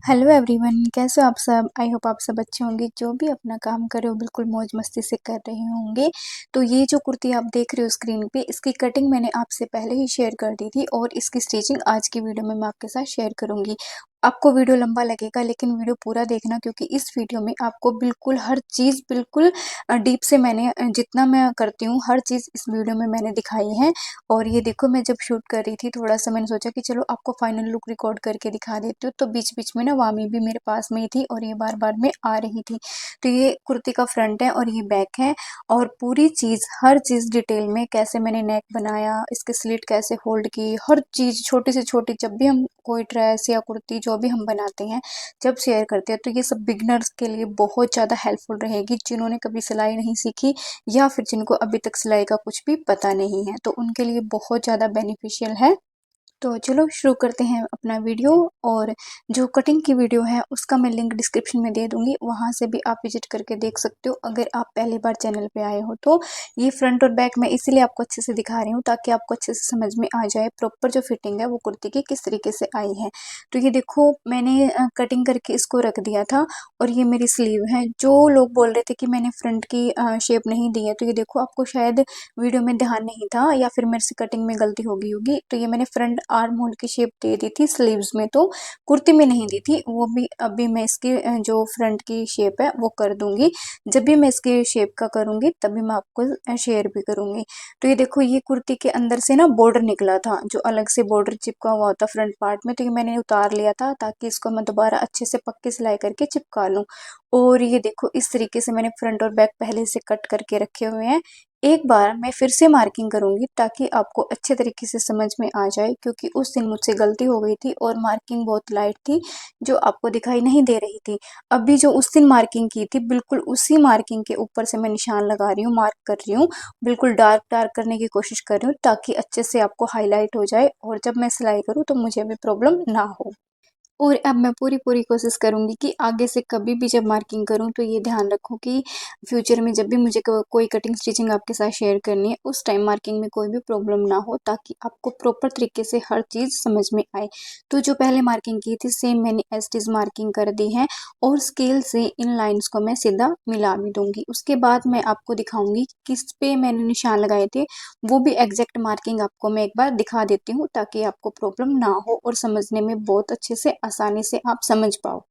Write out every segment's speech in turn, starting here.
Hello everyone, कैसे हो आप सब। आई होप आप सब अच्छे होंगे। जो भी अपना काम कर रहे हो बिल्कुल मौज मस्ती से कर रहे होंगे। तो ये जो कुर्ती आप देख रहे हो स्क्रीन पे, इसकी कटिंग मैंने आपसे पहले ही शेयर कर दी थी और इसकी स्टिचिंग आज की वीडियो में मैं आपके साथ शेयर करूंगी। आपको वीडियो लंबा लगेगा लेकिन वीडियो पूरा देखना, क्योंकि इस वीडियो में आपको बिल्कुल हर चीज़ बिल्कुल डीप से मैंने जितना मैं करती हूँ हर चीज़ इस वीडियो में मैंने दिखाई है। और ये देखो, मैं जब शूट कर रही थी थोड़ा सा मैंने सोचा कि चलो आपको फाइनल लुक रिकॉर्ड करके दिखा देती हूँ। तो बीच बीच में ना वामी भी मेरे पास में ही थी और ये बार बार में आ रही थी। तो ये कुर्ती का फ्रंट है और ये बैक है। और पूरी चीज़ हर चीज़ डिटेल में, कैसे मैंने नेक बनाया, इसके स्लिट कैसे होल्ड की, हर चीज़ छोटी से छोटी, जब भी हम कोई ड्रेस या कुर्ती जो भी हम बनाते हैं जब शेयर करते हैं तो ये सब बिगनर्स के लिए बहुत ज़्यादा हेल्पफुल रहेगी, जिन्होंने कभी सिलाई नहीं सीखी या फिर जिनको अभी तक सिलाई का कुछ भी पता नहीं है, तो उनके लिए बहुत ज़्यादा बेनिफिशियल है। तो चलो शुरू करते हैं अपना वीडियो। और जो कटिंग की वीडियो है उसका मैं लिंक डिस्क्रिप्शन में दे दूंगी, वहां से भी आप विजिट करके देख सकते हो अगर आप पहली बार चैनल पे आए हो तो। ये फ्रंट और बैक मैं इसीलिए आपको अच्छे से दिखा रही हूँ ताकि आपको अच्छे से समझ में आ जाए प्रॉपर जो फिटिंग है वो कुर्ती की किस तरीके से आई है। तो ये देखो, मैंने कटिंग करके इसको रख दिया था और ये मेरी स्लीव है। जो लोग बोल रहे थे कि मैंने फ्रंट की शेप नहीं दी है, तो ये देखो, आपको शायद वीडियो में ध्यान नहीं था या फिर मेरे से कटिंग में गलती हो गई होगी। तो ये मैंने फ्रंट आर्म होल की शेप दे दी थी स्लीव्स में, तो कुर्ती में नहीं दी थी। वो भी अभी मैं इसकी जो फ्रंट की शेप है वो कर दूंगी। जब भी मैं इसकी शेप का करूंगी तभी मैं आपको शेयर भी करूंगी। तो ये देखो, ये कुर्ती के अंदर से ना बॉर्डर निकला था, जो अलग से बॉर्डर चिपका हुआ होता फ्रंट पार्ट में, तो ये मैंने उतार लिया था ताकि इसको मैं दोबारा अच्छे से पक्की सिलाई करके चिपका लूँ। और ये देखो, इस तरीके से मैंने फ्रंट और बैक पहले से कट करके रखे हुए हैं। एक बार मैं फिर से मार्किंग करूंगी ताकि आपको अच्छे तरीके से समझ में आ जाए, क्योंकि उस दिन मुझसे गलती हो गई थी और मार्किंग बहुत लाइट थी जो आपको दिखाई नहीं दे रही थी। अभी जो उस दिन मार्किंग की थी बिल्कुल उसी मार्किंग के ऊपर से मैं निशान लगा रही हूँ, मार्क कर रही हूँ। बिल्कुल डार्क डार्क करने की कोशिश कर रही हूँ ताकि अच्छे से आपको हाईलाइट हो जाए और जब मैं सिलाई करूँ तो मुझे भी प्रॉब्लम ना हो। और अब मैं पूरी पूरी कोशिश करूंगी कि आगे से कभी भी जब मार्किंग करूं तो ये ध्यान रखूं कि फ्यूचर में जब भी मुझे कोई कटिंग स्टिचिंग आपके साथ शेयर करनी है उस टाइम मार्किंग में कोई भी प्रॉब्लम ना हो, ताकि आपको प्रॉपर तरीके से हर चीज़ समझ में आए। तो जो पहले मार्किंग की थी सेम मैंने एज इट इज मार्किंग कर दी है और स्केल से इन लाइन्स को मैं सीधा मिला भी दूंगी। उसके बाद मैं आपको दिखाऊंगी किस पे मैंने निशान लगाए थे, वो भी एग्जैक्ट मार्किंग आपको मैं एक बार दिखा देती हूँ ताकि आपको प्रॉब्लम ना हो और समझने में बहुत अच्छे से आसानी से आप समझ पाओ।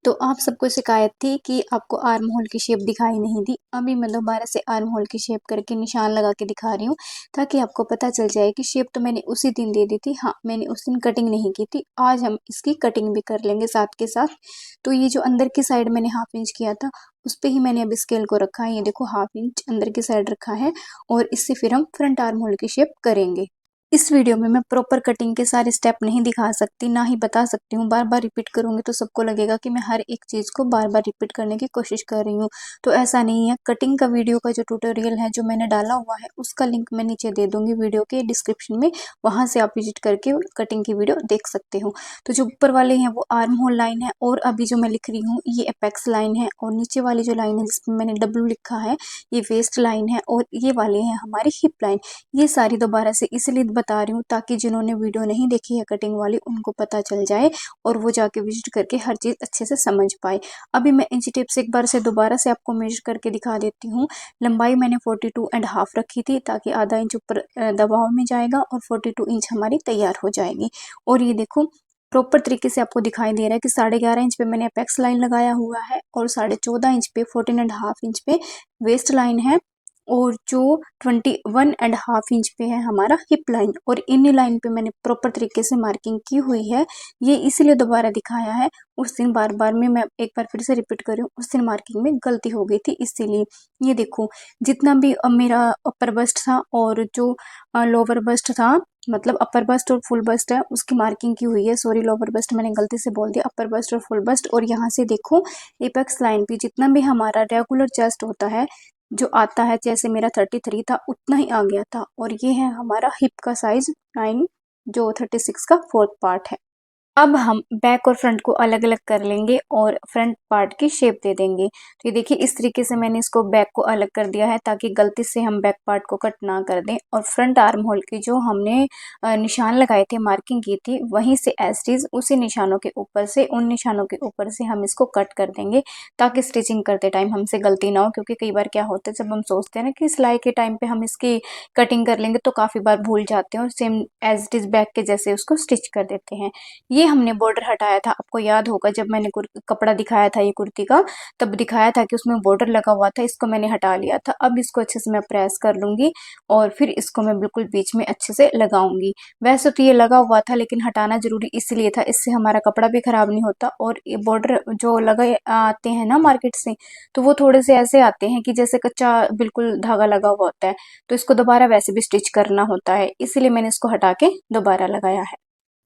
तो आप सबको शिकायत थी कि आपको आर्म होल की शेप दिखाई नहीं दी। अभी मैं दोबारा से आर्म होल की शेप करके निशान लगा के दिखा रही हूँ ताकि आपको पता चल जाए कि शेप तो मैंने उसी दिन दे दी थी। हाँ, मैंने उस दिन कटिंग नहीं की थी, आज हम इसकी कटिंग भी कर लेंगे साथ के साथ। तो ये जो अंदर की साइड मैंने हाफ इंच किया था उस पे ही मैंने अब स्केल को रखा है। ये देखो, हाफ इंच अंदर की साइड रखा है और इससे फिर हम फ्रंट आर्म होल की शेप करेंगे। इस वीडियो में मैं प्रॉपर कटिंग के सारे स्टेप नहीं दिखा सकती, ना ही बता सकती हूँ। बार बार रिपीट करूंगी तो सबको लगेगा कि मैं हर एक चीज़ को बार बार रिपीट करने की कोशिश कर रही हूँ। तो ऐसा नहीं है। कटिंग का वीडियो का जो ट्यूटोरियल है जो मैंने डाला हुआ है उसका लिंक मैं नीचे दे दूंगी वीडियो के डिस्क्रिप्शन में, वहां से आप विजिट करके कटिंग की वीडियो देख सकते हो। तो जो ऊपर वाले हैं वो आर्म होल लाइन है और अभी जो मैं लिख रही हूँ ये अपेक्स लाइन है, और नीचे वाली जो लाइन है जिसमें मैंने डब्ल्यू लिखा है ये वेस्ट लाइन है, और ये वाले हैं हमारी हिप लाइन। ये सारी दोबारा से इसलिए बता रही हूँ ताकि जिन्होंने वीडियो नहीं देखी है कटिंग वाली उनको पता चल जाए और वो जाके विजिट करके हर चीज़ अच्छे से समझ पाए। अभी मैं इंची टेप से एक बार से दोबारा से आपको मेजर करके दिखा देती हूँ। लंबाई मैंने 42.5 रखी थी ताकि आधा इंच ऊपर दबाव में जाएगा और 42 इंच हमारी तैयार हो जाएगी। और ये देखो, प्रॉपर तरीके से आपको दिखाई दे रहा है कि 11.5 इंच पे मैंने अपेक्स लाइन लगाया हुआ है और 14.5 इंच पे 14.5 इंच पे वेस्ट लाइन है, और जो 21.5 इंच पे है हमारा हिप लाइन। और इन लाइन पे मैंने प्रॉपर तरीके से मार्किंग की हुई है। ये इसलिए दोबारा दिखाया है, उस दिन बार बार में मैं एक बार फिर से रिपीट कर रही हूँ, उस दिन मार्किंग में गलती हो गई थी इसीलिए। ये देखो, जितना भी मेरा अपर बस्ट था और जो लोअर बस्ट था, मतलब अपर बस्ट और फुल बस्ट है उसकी मार्किंग की हुई है। सॉरी, लोअर बस्ट मैंने गलती से बोल दिया, अपर बस्ट और फुल बस्ट। और यहाँ से देखो, एपेक्स लाइन पे जितना भी हमारा रेगुलर चेस्ट होता है जो आता है, जैसे मेरा 33 था उतना ही आ गया था। और ये है हमारा हिप का साइज 9, जो 36 का फोर्थ पार्ट है। अब हम बैक और फ्रंट को अलग अलग कर लेंगे और फ्रंट पार्ट की शेप दे देंगे। तो ये देखिए इस तरीके से मैंने इसको बैक को अलग कर दिया है ताकि गलती से हम बैक पार्ट को कट ना कर दें। और फ्रंट आर्म होल की जो हमने निशान लगाए थे, मार्किंग की थी, वहीं से एज इट इज उसी निशानों के ऊपर से, उन निशानों के ऊपर से हम इसको कट कर देंगे ताकि स्टिचिंग करते टाइम हमसे गलती ना हो। क्योंकि कई बार क्या होता है, जब हम सोचते हैं ना कि सिलाई के टाइम पे हम इसकी कटिंग कर लेंगे तो काफ़ी बार भूल जाते हैं और same as it is back के जैसे उसको स्टिच कर देते हैं। ये हमने बॉर्डर हटाया था, आपको याद होगा जब मैंने कपड़ा दिखाया था ये कुर्ती का, तब दिखाया था कि उसमें बॉर्डर लगा हुआ था, इसको मैंने हटा लिया था। अब इसको अच्छे से मैं प्रेस कर लूंगी और फिर इसको मैं बिल्कुल बीच में अच्छे से लगाऊंगी। वैसे तो ये लगा हुआ था लेकिन हटाना जरूरी इसलिए था, इससे हमारा कपड़ा भी खराब नहीं होता। और ये बॉर्डर जो लगे आते हैं ना मार्केट से, तो वो थोड़े से ऐसे आते हैं कि जैसे कच्चा बिल्कुल धागा लगा हुआ होता है, तो इसको दोबारा वैसे भी स्टिच करना होता है, इसीलिए मैंने इसको हटा के दोबारा लगाया है।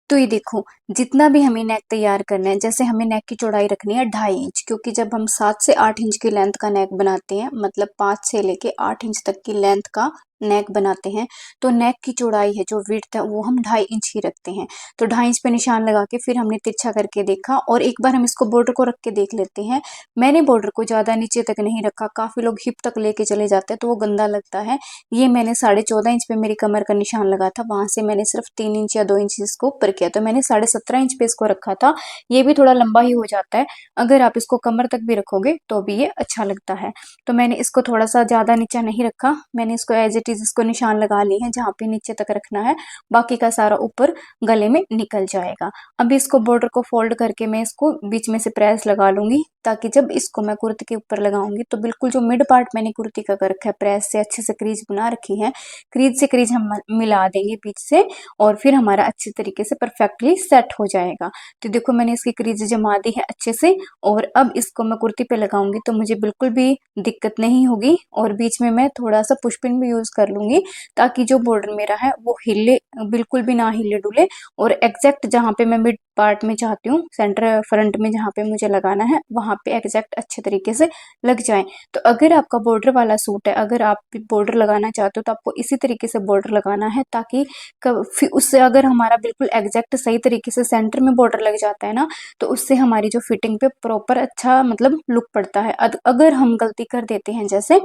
तो ये देखो, जितना भी हमें नेक तैयार करना है, जैसे हमें नेक की चौड़ाई रखनी है 2.5 इंच, क्योंकि जब हम 7 से 8 इंच की लेंथ का नेक बनाते हैं, मतलब 5 से लेके 8 इंच तक की लेंथ का नेक बनाते हैं, तो नेक की चौड़ाई है, जो विड्थ है, वो हम 2.5 इंच ही रखते हैं। तो 2.5 इंच पे निशान लगा के फिर हमने तिरछा करके देखा और एक बार हम इसको बॉर्डर को रख के देख लेते हैं। मैंने बॉर्डर को ज़्यादा नीचे तक नहीं रखा, काफ़ी लोग हिप तक लेके चले जाते हैं तो वो गंदा लगता है। ये मैंने 14.5 इंच पे मेरी कमर का निशान लगा था, वहां से मैंने सिर्फ 3 इंच या 2 इंच इसको ऊपर किया, तो मैंने 17.5 इंच पे इसको रखा था। ये भी थोड़ा लंबा ही हो जाता है, अगर आप इसको कमर तक भी रखोगे तो भी ये अच्छा लगता है। तो मैंने इसको थोड़ा सा ज़्यादा नीचा नहीं रखा, मैंने इसको एज इट इज़ इसको निशान लगा ली है जहाँ पे नीचे तक रखना है, बाकी का सारा ऊपर गले में निकल जाएगा। अब इसको बॉर्डर को फोल्ड करके मैं इसको बीच में से प्रेस लगा लूंगी, ताकि जब इसको मैं कुर्ती के ऊपर लगाऊंगी तो बिल्कुल जो मिड पार्ट मैंने कुर्ती का कर रखा है, प्रेस से अच्छे से क्रीज बना रखी है, क्रीज से क्रीज हम मिला देंगे बीच से, और फिर हमारा अच्छे तरीके से परफेक्टली सेट हो जाएगा। तो देखो मैंने इसकी क्रीज जमा दी है अच्छे से, और अब इसको मैं कुर्ती पे लगाऊंगी तो मुझे बिल्कुल भी दिक्कत नहीं होगी। और बीच में मैं थोड़ा सा पुशपिन भी यूज कर लूंगी, ताकि जो बॉर्डर मेरा है वो हिले, बिल्कुल भी ना हिले डुले, और एग्जैक्ट जहाँ पे मैं मिड पार्ट में चाहती हूँ, सेंटर फ्रंट में जहाँ पे मुझे लगाना है, वहां पे एग्जैक्ट अच्छे तरीके से लग जाए। तो अगर आपका बॉर्डर वाला सूट है, अगर आप बॉर्डर लगाना चाहते हो तो आपको इसी तरीके से बॉर्डर लगाना है, ताकि फिर उससे अगर हमारा बिल्कुल एग्जैक्ट सही तरीके से सेंटर में बॉर्डर लग जाता है ना, तो उससे हमारी जो फिटिंग पे प्रॉपर अच्छा मतलब लुक पड़ता है। अगर हम गलती कर देते हैं, जैसे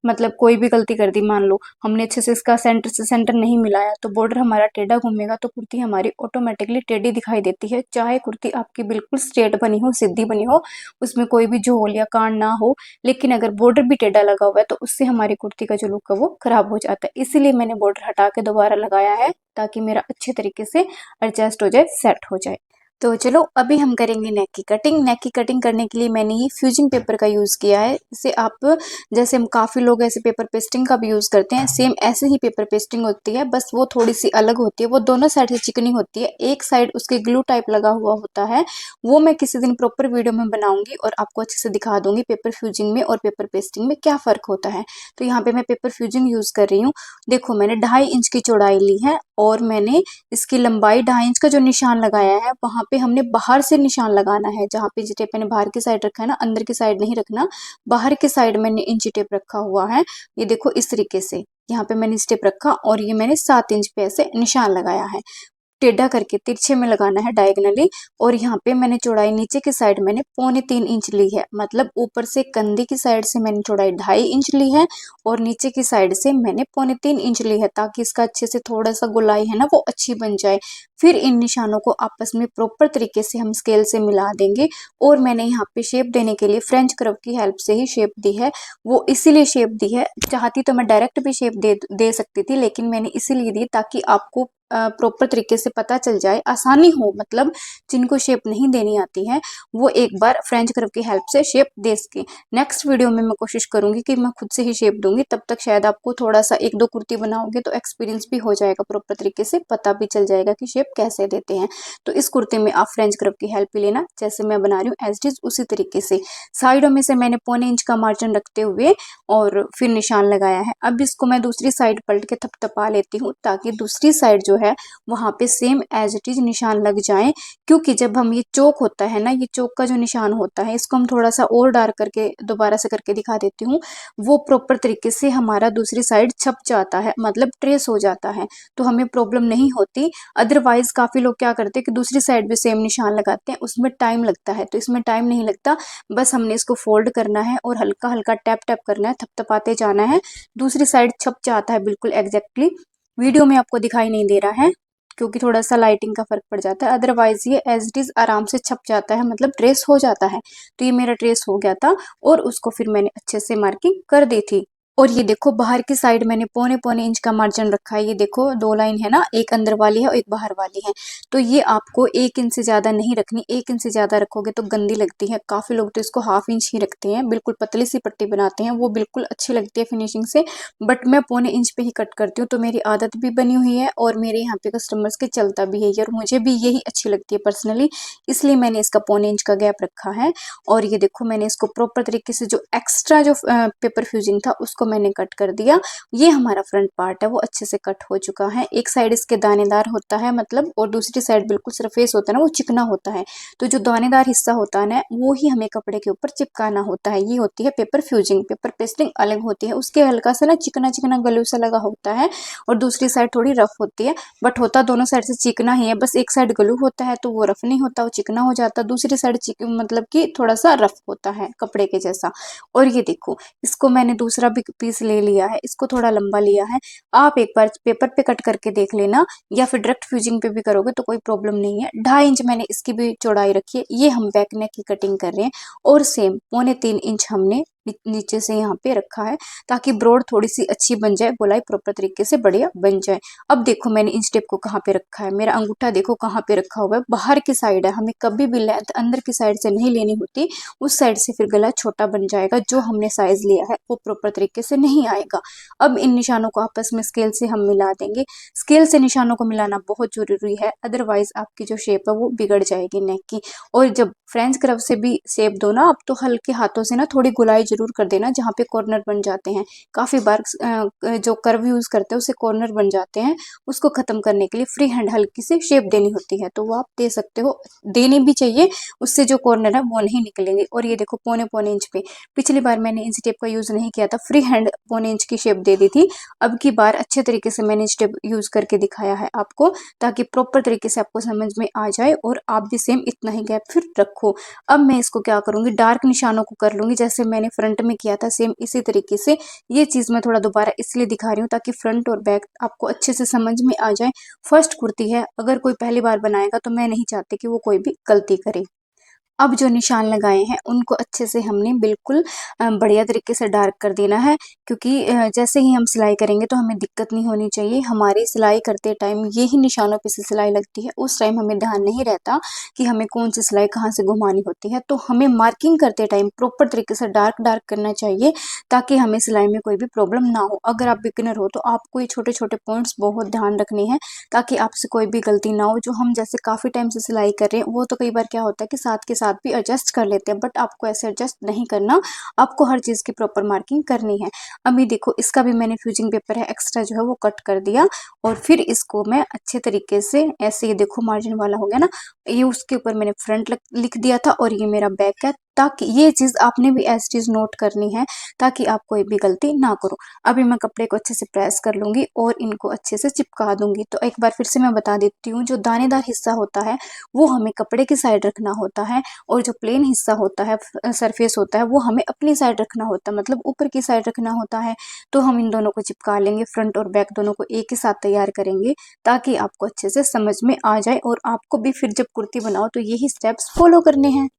मतलब कोई भी गलती कर दी, मान लो हमने अच्छे से इसका सेंटर से सेंटर नहीं मिलाया, तो बॉर्डर हमारा टेढ़ा घूमेगा, तो कुर्ती हमारी ऑटोमेटिकली टेढ़ी दिखाई देती है। चाहे कुर्ती आपकी बिल्कुल स्ट्रेट बनी हो, सीधी बनी हो, उसमें कोई भी झोल या कान ना हो, लेकिन अगर बॉर्डर भी टेढ़ा लगा हुआ है तो उससे हमारी कुर्ती का जो लुक है वो खराब हो जाता है। इसीलिए मैंने बॉर्डर हटा के दोबारा लगाया है, ताकि मेरा अच्छे तरीके से एडजस्ट हो जाए, सेट हो जाए। तो चलो अभी हम करेंगे नेक की कटिंग। नेक की कटिंग करने के लिए मैंने ये फ्यूजिंग पेपर का यूज़ किया है। इसे आप, जैसे हम काफ़ी लोग ऐसे पेपर पेस्टिंग का भी यूज़ करते हैं, सेम ऐसे ही पेपर पेस्टिंग होती है, बस वो थोड़ी सी अलग होती है। वो दोनों साइड से चिकनी होती है, एक साइड उसके ग्लू टाइप लगा हुआ होता है। वो मैं किसी दिन प्रॉपर वीडियो में बनाऊंगी और आपको अच्छे से दिखा दूंगी पेपर फ्यूजिंग में और पेपर पेस्टिंग में क्या फ़र्क होता है। तो यहाँ पे मैं पेपर फ्यूजिंग यूज़ कर रही हूँ। देखो मैंने 2.5 इंच की चौड़ाई ली है, और मैंने इसकी लंबाई 2.5 इंच का जो निशान लगाया है, वहां पे हमने बाहर से निशान लगाना है। जहाँ पे इंची टेप मैंने बाहर की साइड रखा है ना, अंदर की साइड नहीं रखना, बाहर की साइड मैंने इंची टेप रखा हुआ है। ये देखो इस तरीके से यहाँ पे मैंने स्टेप रखा, और ये मैंने 7 इंच पे ऐसे निशान लगाया है। टेढ़ा करके तिरछे में लगाना है डायगनली। और यहाँ पे मैंने चौड़ाई नीचे की साइड मैंने 2.25 इंच ली है, मतलब ऊपर से कंधे की साइड से मैंने चौड़ाई 2.5 इंच ली है, और नीचे की साइड से मैंने 2.25 इंच ली है, ताकि इसका अच्छे से थोड़ा सा गोलाई है ना वो अच्छी बन जाए। फिर इन निशानों को आपस में प्रॉपर तरीके से हम स्केल से मिला देंगे। और मैंने यहाँ पे शेप देने के लिए फ्रेंच कर्व की हेल्प से ही शेप दी है। वो इसीलिए शेप दी है, चाहती तो मैं डायरेक्ट भी शेप दे सकती थी, लेकिन मैंने इसीलिए दी ताकि आपको प्रॉपर तरीके से पता चल जाए, आसानी हो, मतलब जिनको शेप नहीं देनी आती है वो एक बार फ्रेंच कर्व की हेल्प से शेप दे सके। नेक्स्ट वीडियो में मैं कोशिश करूंगी कि मैं खुद से ही शेप दूंगी, तब तक शायद आपको थोड़ा सा 1-2 कुर्ती बनाओगे तो एक्सपीरियंस भी हो जाएगा, प्रॉपर तरीके से पता भी चल जाएगा कि शेप कैसे देते हैं। तो इस कुर्ती में आप फ्रेंच कर्व की हेल्प भी लेना, जैसे मैं बना रही हूँ एज इट इज उसी तरीके से। साइडों में से मैंने 0.25 इंच का मार्जिन रखते हुए और फिर निशान लगाया है। अब इसको मैं दूसरी साइड पलट के थपथपा लेती हूँ, ताकि दूसरी साइड जो है वहां पे सेम एज इट इज निशान लग जाए। क्योंकि जब हम ये चौक होता है ना, ये चौक का जो निशान होता है, इसको हम थोड़ा सा और डार्क करके दोबारा से करके दिखा देती हूँ, वो प्रॉपर तरीके से हमारा दूसरी साइड छप जाता है, मतलब ट्रेस हो जाता है, तो हमें प्रॉब्लम नहीं होती। अदरवाइज काफ़ी लोग क्या करते हैं कि दूसरी साइड भी सेम निशान लगाते हैं, उसमें टाइम लगता है, तो इसमें टाइम नहीं लगता। बस हमने इसको फोल्ड करना है और हल्का हल्का टैप टैप करना है, थपथपाते जाना है, दूसरी साइड छप जाता है बिल्कुल एग्जैक्टली। वीडियो में आपको दिखाई नहीं दे रहा है क्योंकि थोड़ा सा लाइटिंग का फर्क पड़ जाता है, अदरवाइज ये एज इट इज आराम से छप जाता है, मतलब ट्रेस हो जाता है। तो ये मेरा ट्रेस हो गया था और उसको फिर मैंने अच्छे से मार्किंग कर दी थी। और ये देखो बाहर की साइड मैंने पौने पौने इंच का मार्जिन रखा है। ये देखो 2 लाइन है ना, एक अंदर वाली है और एक बाहर वाली है। तो ये आपको 1 इंच से ज़्यादा नहीं रखनी, 1 इंच से ज़्यादा रखोगे तो गंदी लगती है। काफ़ी लोग तो इसको हाफ इंच ही रखते हैं, बिल्कुल पतली सी पट्टी बनाते हैं, वो बिल्कुल अच्छी लगती है फिनिशिंग से। बट मैं पौने इंच पे ही कट करती हूँ, तो मेरी आदत भी बनी हुई है और मेरे यहाँ पे कस्टमर्स के चलता भी है ये, और मुझे भी यही अच्छी लगती है पर्सनली, इसलिए मैंने इसका पौने इंच का गैप रखा है। और ये देखो मैंने इसको प्रॉपर तरीके से जो एक्स्ट्रा जो पेपर फ्यूजिंग था उसको मैंने कट कर दिया। ये हमारा फ्रंट पार्ट है वो अच्छे से कट हो चुका है। एक साइड इसके दानेदार होता है मतलब, और दूसरी साइड बिल्कुल सरफेस होता है ना वो चिकना होता है। तो जो दानेदार हिस्सा होता है ना वो ही हमें कपड़े के ऊपर चिपकाना होता है। ये होती है पेपर फ्यूजिंग। पेपर पेस्टिंग अलग होती है, उसके हल्का सा ना चिकना चिकना गलू सा लगा होता है और दूसरी साइड थोड़ी रफ होती है। बट होता दोनों साइड से चिकना ही है, बस एक साइड गलू होता है तो वो रफ नहीं होता, वो चिकना हो जाता। दूसरी साइड मतलब कि थोड़ा सा रफ होता है कपड़े के जैसा। और ये देखो इसको मैंने दूसरा भी पीस ले लिया है, इसको थोड़ा लंबा लिया है। आप एक बार पेपर पे कट करके देख लेना या फिर डायरेक्ट फ्यूजिंग पे भी करोगे तो कोई प्रॉब्लम नहीं है। 2.5 इंच मैंने इसकी भी चौड़ाई रखी है। ये हम बैक नेक की कटिंग कर रहे हैं और सेम 2.25 इंच हमने नीचे से यहाँ पे रखा है ताकि ब्रॉड थोड़ी सी अच्छी बन जाए, गोलाई प्रॉपर तरीके से बढ़िया बन जाए। अब देखो मैंने इंच टेप को कहाँ पे रखा है, मेरा अंगूठा देखो कहाँ पे रखा हुआ है, बाहर की साइड है। हमें कभी भी लेंथ अंदर की साइड से नहीं लेनी होती, उस साइड से फिर गला छोटा बन जाएगा, जो हमने साइज लिया है वो प्रॉपर तरीके से नहीं आएगा। अब इन निशानों को आपस में स्केल से हम मिला देंगे। स्केल से निशानों को मिलाना बहुत जरूरी है, अदरवाइज आपकी जो शेप है वो बिगड़ जाएगी नेक की। और जब फ्रेंच कर्व से भी शेप दो ना आप, तो हल्के हाथों से ना थोड़ी गुलाई जरूर कर देना जहाँ पे कॉर्नर बन जाते हैं। काफी बार जो कर्व यूज करते हैं उससे कॉर्नर बन जाते हैं, उसको खत्म करने के लिए फ्री हैंड हल्की सी शेप देनी होती है, तो वो आप दे सकते हो, देनी भी चाहिए, उससे जो कॉर्नर है वो नहीं निकलेंगे। और ये देखो पौने पौने इंच पे, पिछली बार मैंने इंच टेप का यूज नहीं किया था, फ्री हैंड पौने इंच की शेप दे दी थी। अब की बार अच्छे तरीके से मैंने इंच टेप यूज करके दिखाया है आपको, ताकि प्रॉपर तरीके से आपको समझ में आ जाए और आप भी सेम इतना ही गैप फिर रखो। अब मैं इसको क्या करूंगी, डार्क निशानों को कर लूंगी जैसे मैंने फ्रंट में किया था, सेम इसी तरीके से। ये चीज मैं थोड़ा दोबारा इसलिए दिखा रही हूँ ताकि फ्रंट और बैक आपको अच्छे से समझ में आ जाए। फर्स्ट कुर्ती है, अगर कोई पहली बार बनाएगा तो मैं नहीं चाहती कि वो कोई भी गलती करे। अब जो निशान लगाए हैं उनको अच्छे से हमने बिल्कुल बढ़िया तरीके से डार्क कर देना है, क्योंकि जैसे ही हम सिलाई करेंगे तो हमें दिक्कत नहीं होनी चाहिए। हमारी सिलाई करते टाइम यही निशानों पे से सिलाई लगती है, उस टाइम हमें ध्यान नहीं रहता कि हमें कौन सी सिलाई कहाँ से घुमानी होती है। तो हमें मार्किंग करते टाइम प्रॉपर तरीके से डार्क डार्क करना चाहिए ताकि हमें सिलाई में कोई भी प्रॉब्लम ना हो। अगर आप बिगिनर हो तो आपको ये छोटे छोटे पॉइंट्स बहुत ध्यान रखने हैं ताकि आपसे कोई भी गलती ना हो। जो हम जैसे काफ़ी टाइम से सिलाई कर रहे हैं वो तो कई बार क्या होता है कि साथ के साथ भी एडजस्ट कर लेते हैं, बट आपको ऐसे एडजस्ट नहीं करना, आपको हर चीज़ की प्रॉपर मार्किंग करनी है। अभी देखो इसका भी मैंने फ्यूजिंग पेपर है एक्स्ट्रा जो है वो कट कर दिया और फिर इसको मैं अच्छे तरीके से ऐसे, ये देखो मार्जिन वाला हो गया ना, ये उसके ऊपर मैंने फ्रंट लिख दिया था और ये मेरा बैक है, ताकि ये चीज़ आपने भी ऐसी चीज़ नोट करनी है ताकि आप कोई भी गलती ना करो। अभी मैं कपड़े को अच्छे से प्रेस कर लूंगी और इनको अच्छे से चिपका दूंगी। तो एक बार फिर से मैं बता देती हूँ, जो दानेदार हिस्सा होता है वो हमें कपड़े की साइड रखना होता है और जो प्लेन हिस्सा होता है, सरफेस होता है, वो हमें अपनी साइड रखना होता है, मतलब ऊपर की साइड रखना होता है। तो हम इन दोनों को चिपका लेंगे, फ्रंट और बैक दोनों को एक ही साथ तैयार करेंगे ताकि आपको अच्छे से समझ में आ जाए और आपको भी फिर जब कुर्ती बनाओ तो यही स्टेप्स फॉलो करने हैं।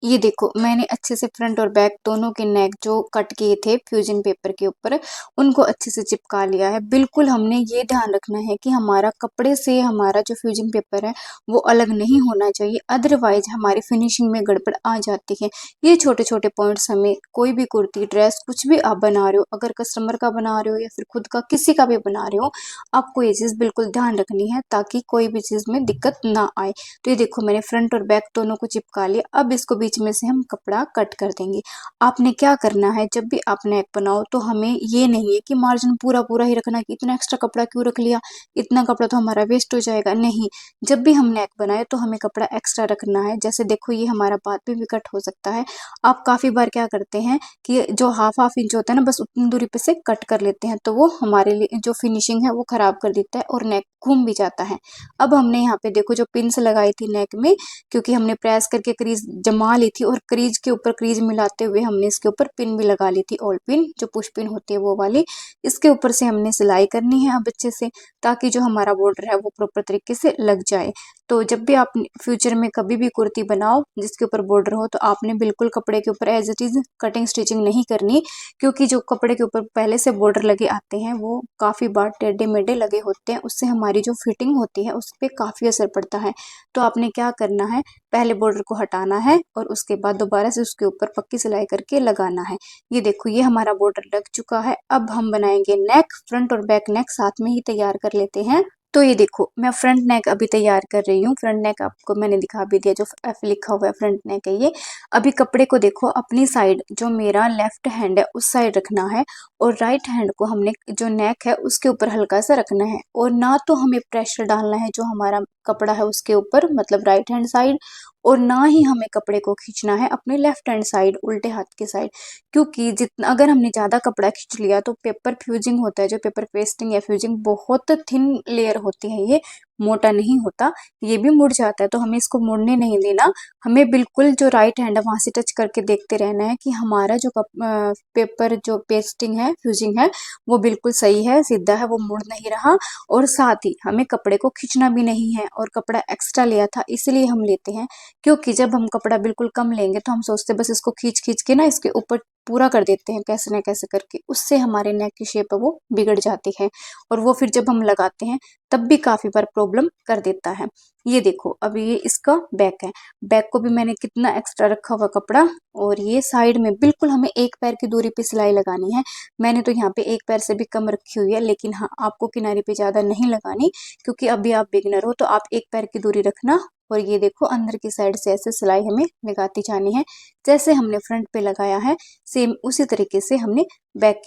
ये देखो मैंने अच्छे से फ्रंट और बैक दोनों के नेक जो कट किए थे फ्यूजिंग पेपर के ऊपर, उनको अच्छे से चिपका लिया है। बिल्कुल हमने ये ध्यान रखना है कि हमारा कपड़े से हमारा जो फ्यूजिंग पेपर है वो अलग नहीं होना चाहिए, अदरवाइज हमारी फिनिशिंग में गड़बड़ आ जाती है। ये छोटे छोटे पॉइंट्स हमें, कोई भी कुर्ती ड्रेस कुछ भी आप बना रहे हो, अगर कस्टमर का बना रहे हो या फिर खुद का किसी का भी बना रहे हो, आपको ये चीज़ बिल्कुल ध्यान रखनी है ताकि कोई भी चीज़ में दिक्कत ना आए। तो ये देखो मैंने फ्रंट और बैक दोनों को चिपका लिया। अब इसको बीच बीच में से हम कपड़ा कट कर देंगे। आपने क्या करना है, जब भी आप नेक बनाओ तो हमें ये नहीं है कि मार्जिन पूरा पूरा ही रखना कि इतना एक्स्ट्रा कपड़ा क्यों रख लिया, इतना कपड़ा तो हमारा वेस्ट हो जाएगा। नहीं, जब भी हम नेक बनाए तो हमें कपड़ा एक्स्ट्रा रखना है। जैसे देखो ये हमारा पार्ट भी कट हो सकता है। आप काफ़ी बार क्या करते हैं कि जो हाफ इंच होता है ना, बस उतनी दूरी पे से कट कर लेते हैं, तो वो हमारे लिए जो फिनिशिंग है वो खराब कर देता है और नेक घूम भी जाता है। अब हमने यहाँ पे देखो जो पिन्स लगाई थी नेक में, क्योंकि हमने प्रेस करके क्रीज जमा ली थी और क्रीज के ऊपर क्रीज मिलाते हुए हमने इसके ऊपर पिन भी लगा ली थी, ऑल पिन जो पुश पिन होती है वो वाली। इसके ऊपर से हमने सिलाई करनी है अब अच्छे से, ताकि जो हमारा बॉर्डर है वो प्रॉपर तरीके से लग जाए। तो जब भी आप फ्यूचर में कभी भी कुर्ती बनाओ जिसके ऊपर बॉर्डर हो, तो आपने बिल्कुल कपड़े के ऊपर as it is cutting stitching नहीं करनी, क्योंकि जो कपड़े के ऊपर पहले से बॉर्डर लगे आते हैं वो काफ़ी बार टेढ़े मेढ़े लगे होते हैं, उससे हमारी जो फिटिंग होती है उस पर काफ़ी असर पड़ता है। तो आपने क्या करना है, पहले बॉर्डर को हटाना है और उसके बाद दोबारा से उसके ऊपर पक्की सिलाई करके लगाना है। ये देखो ये हमारा बॉर्डर लग चुका है। अब हम बनाएंगे नेक, फ्रंट और बैक नेक साथ में ही तैयार कर लेते हैं। तो ये देखो मैं फ्रंट नेक अभी तैयार कर रही हूँ। फ्रंट नेक आपको मैंने दिखा भी दिया, जो एफ लिखा हुआ है फ्रंट नेक है ये। अभी कपड़े को देखो अपनी साइड, जो मेरा लेफ्ट हैंड है उस साइड रखना है, और राइट हैंड को हमने जो नेक है उसके ऊपर हल्का सा रखना है, और ना तो हमें प्रेशर डालना है जो हमारा कपड़ा है उसके ऊपर, मतलब राइट हैंड साइड, और ना ही हमें कपड़े को खींचना है अपने लेफ्ट हैंड साइड, उल्टे हाथ के साइड। क्योंकि जितना अगर हमने ज़्यादा कपड़ा खींच लिया तो पेपर फ्यूजिंग होता है, जो पेपर पेस्टिंग या फ्यूजिंग, बहुत थिन लेयर होती है ये, मोटा नहीं होता, ये भी मुड़ जाता है। तो हमें इसको मुड़ने नहीं देना, हमें बिल्कुल जो राइट हैंड है वहां से टच करके देखते रहना है कि हमारा जो पेपर जो पेस्टिंग है फ्यूजिंग है वो बिल्कुल सही है, सीधा है, वो मुड़ नहीं रहा। और साथ ही हमें कपड़े को खींचना भी नहीं है, और कपड़ा एक्स्ट्रा लिया था इसलिए हम लेते हैं, क्योंकि जब हम कपड़ा बिल्कुल कम लेंगे तो हम सोचते बस इसको खींच खींच के ना इसके ऊपर पूरा कर देते हैं कैसे ना कैसे करके, उससे हमारे नेक की शेप है वो बिगड़ जाती है, और वो फिर जब हम लगाते हैं तब भी काफी बार प्रॉब्लम कर देता है। ये देखो अभी ये इसका बैक है, बैक को भी मैंने कितना एक्स्ट्रा रखा हुआ कपड़ा, और ये साइड में बिल्कुल हमें एक पैर की दूरी पे सिलाई लगानी है। मैंने तो यहाँ पे एक पैर से भी कम रखी हुई है, लेकिन हाँ आपको किनारे पे ज्यादा नहीं लगानी, क्योंकि अभी आप बिगनर हो तो आप एक पैर की दूरी रखना। और ये देखो अंदर की साइड से ऐसे सिलाई हमें लगाती जानी है, जैसे हमने फ्रंट पे लगाया है सेम उसी तरीके से हमने बैक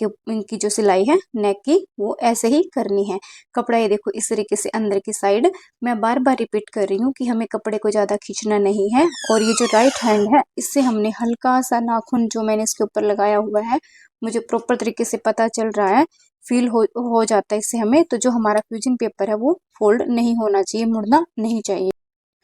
की जो सिलाई है नेक की वो ऐसे ही करनी है। कपड़ा ये देखो इस तरीके से अंदर की साइड, मैं बार बार रिपीट कर रही हूँ कि हमें कपड़े को ज़्यादा खींचना नहीं है। और ये जो राइट हैंड है इससे हमने हल्का सा नाखून जो मैंने इसके ऊपर लगाया हुआ है, मुझे प्रॉपर तरीके से पता चल रहा है, फील हो जाता है इससे हमें, तो जो हमारा फ्यूजिंग पेपर है वो फोल्ड नहीं होना चाहिए, मुड़ना नहीं चाहिए।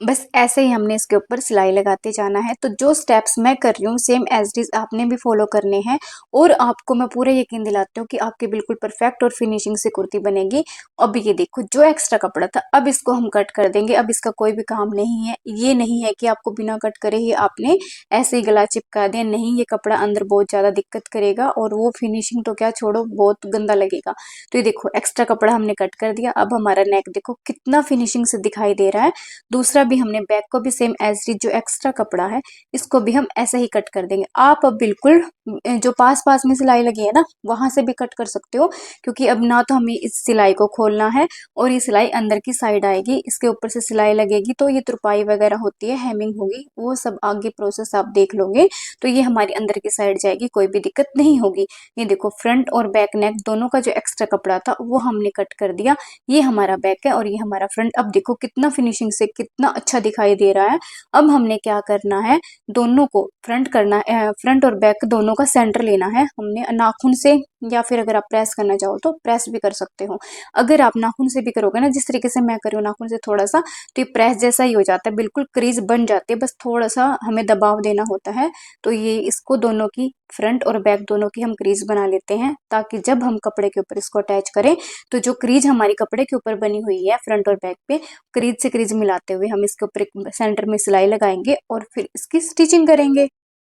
बस ऐसे ही हमने इसके ऊपर सिलाई लगाते जाना है। तो जो स्टेप्स मैं कर रही हूँ सेम एज इट इज आपने भी फॉलो करने हैं, और आपको मैं पूरा यकीन दिलाती हूँ कि आपकी बिल्कुल परफेक्ट और फिनिशिंग से कुर्ती बनेगी। अब ये देखो जो एक्स्ट्रा कपड़ा था अब इसको हम कट कर देंगे। अब इसका कोई भी काम नहीं है, ये नहीं है कि आपको बिना कट करे ही आपने ऐसे ही गला चिपका दिया, नहीं, ये कपड़ा अंदर बहुत ज्यादा दिक्कत करेगा, और वो फिनिशिंग तो क्या छोड़ो, बहुत गंदा लगेगा। तो ये देखो एक्स्ट्रा कपड़ा हमने कट कर दिया। अब हमारा नेक देखो कितना फिनिशिंग से दिखाई दे रहा है। दूसरा भी हमने बैक को भी सेम एज इट जो एक्स्ट्रा कपड़ा है इसको भी हम ऐसे ही कट कर देंगे। आप अब बिल्कुल जो पास पास में सिलाई लगी है ना वहां से भी कट कर सकते हो, क्योंकि अब ना तो हमें इस सिलाई को खोलना है, और ये सिलाई अंदर की साइड आएगी, इसके ऊपर से सिलाई लगेगी, तो ये तुरपाई वगैरह होती है, हेमिंग होगी, वो सब आगे प्रोसेस आप देख लोगे। तो ये हमारी अंदर की साइड जाएगी, कोई भी दिक्कत नहीं होगी। ये देखो फ्रंट और बैक नेक दोनों का जो एक्स्ट्रा कपड़ा था वो हमने कट कर दिया। ये हमारा बैक है और ये हमारा फ्रंट। अब देखो कितना फिनिशिंग से कितना अच्छा दिखाई दे रहा है। अब हमने क्या करना है, दोनों को फ्रंट और बैक दोनों का सेंटर लेना है हमने नाखून से, या फिर अगर आप प्रेस करना चाहो तो प्रेस भी कर सकते हो। अगर आप नाखून से भी करोगे ना, जिस तरीके से मैं कर रही हूँ नाखून से थोड़ा सा, तो ये प्रेस जैसा ही हो जाता है, बिल्कुल क्रीज बन जाती है, बस थोड़ा सा हमें दबाव देना होता है। तो ये इसको दोनों की फ्रंट और बैक दोनों की हम क्रीज बना लेते हैं, ताकि जब हम कपड़े के ऊपर इसको अटैच करें तो जो क्रीज हमारी कपड़े के ऊपर बनी हुई है फ्रंट और बैक पे, क्रीज से क्रीज मिलाते हुए हम इसके ऊपर एक सेंटर में सिलाई लगाएंगे और फिर इसकी स्टिचिंग करेंगे।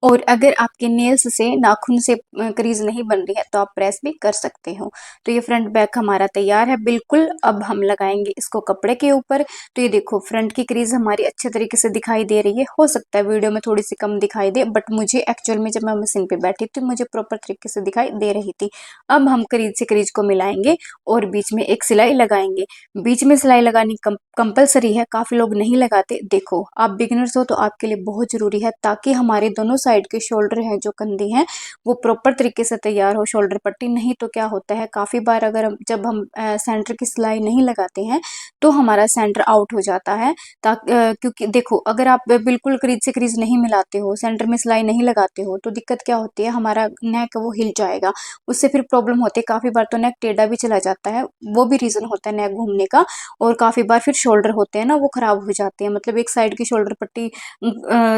और अगर आपके नेल्स से नाखून से क्रीज नहीं बन रही है तो आप प्रेस भी कर सकते हो। तो ये फ्रंट बैक हमारा तैयार है बिल्कुल। अब हम लगाएंगे इसको कपड़े के ऊपर। तो ये देखो फ्रंट की क्रीज हमारी अच्छे तरीके से दिखाई दे रही है। हो सकता है वीडियो में थोड़ी सी कम दिखाई दे, बट मुझे एक्चुअल में जब मैं मशीन पे बैठी थी मुझे प्रॉपर तरीके से दिखाई दे रही थी। अब हम क्रीज से क्रीज को मिलाएंगे और बीच में एक सिलाई लगाएंगे। बीच में सिलाई लगानी कंपलसरी है, काफी लोग नहीं लगाते। देखो आप बिगिनर्स हो तो आपके लिए बहुत जरूरी है, ताकि हमारे दोनों साइड के शोल्डर हैं जो कंधे हैं वो प्रॉपर तरीके से तैयार हो, शोल्डर पट्टी। नहीं तो क्या होता है काफी बार अगर जब हम सेंटर की सिलाई नहीं लगाते हैं तो हमारा सेंटर आउट हो जाता है। क्योंकि देखो अगर आप बिल्कुल क्रीज से क्रीज नहीं मिलाते हो, सेंटर में सिलाई नहीं लगाते हो, तो दिक्कत क्या होती है, हमारा नेक वो हिल जाएगा। उससे फिर प्रॉब्लम होती है, काफी बार तो नेक टेढ़ा भी चला जाता है, वो भी रीजन होता है नेक घूमने का। और काफी बार फिर शोल्डर होते हैं ना वो खराब हो जाते हैं, मतलब एक साइड की शोल्डर पट्टी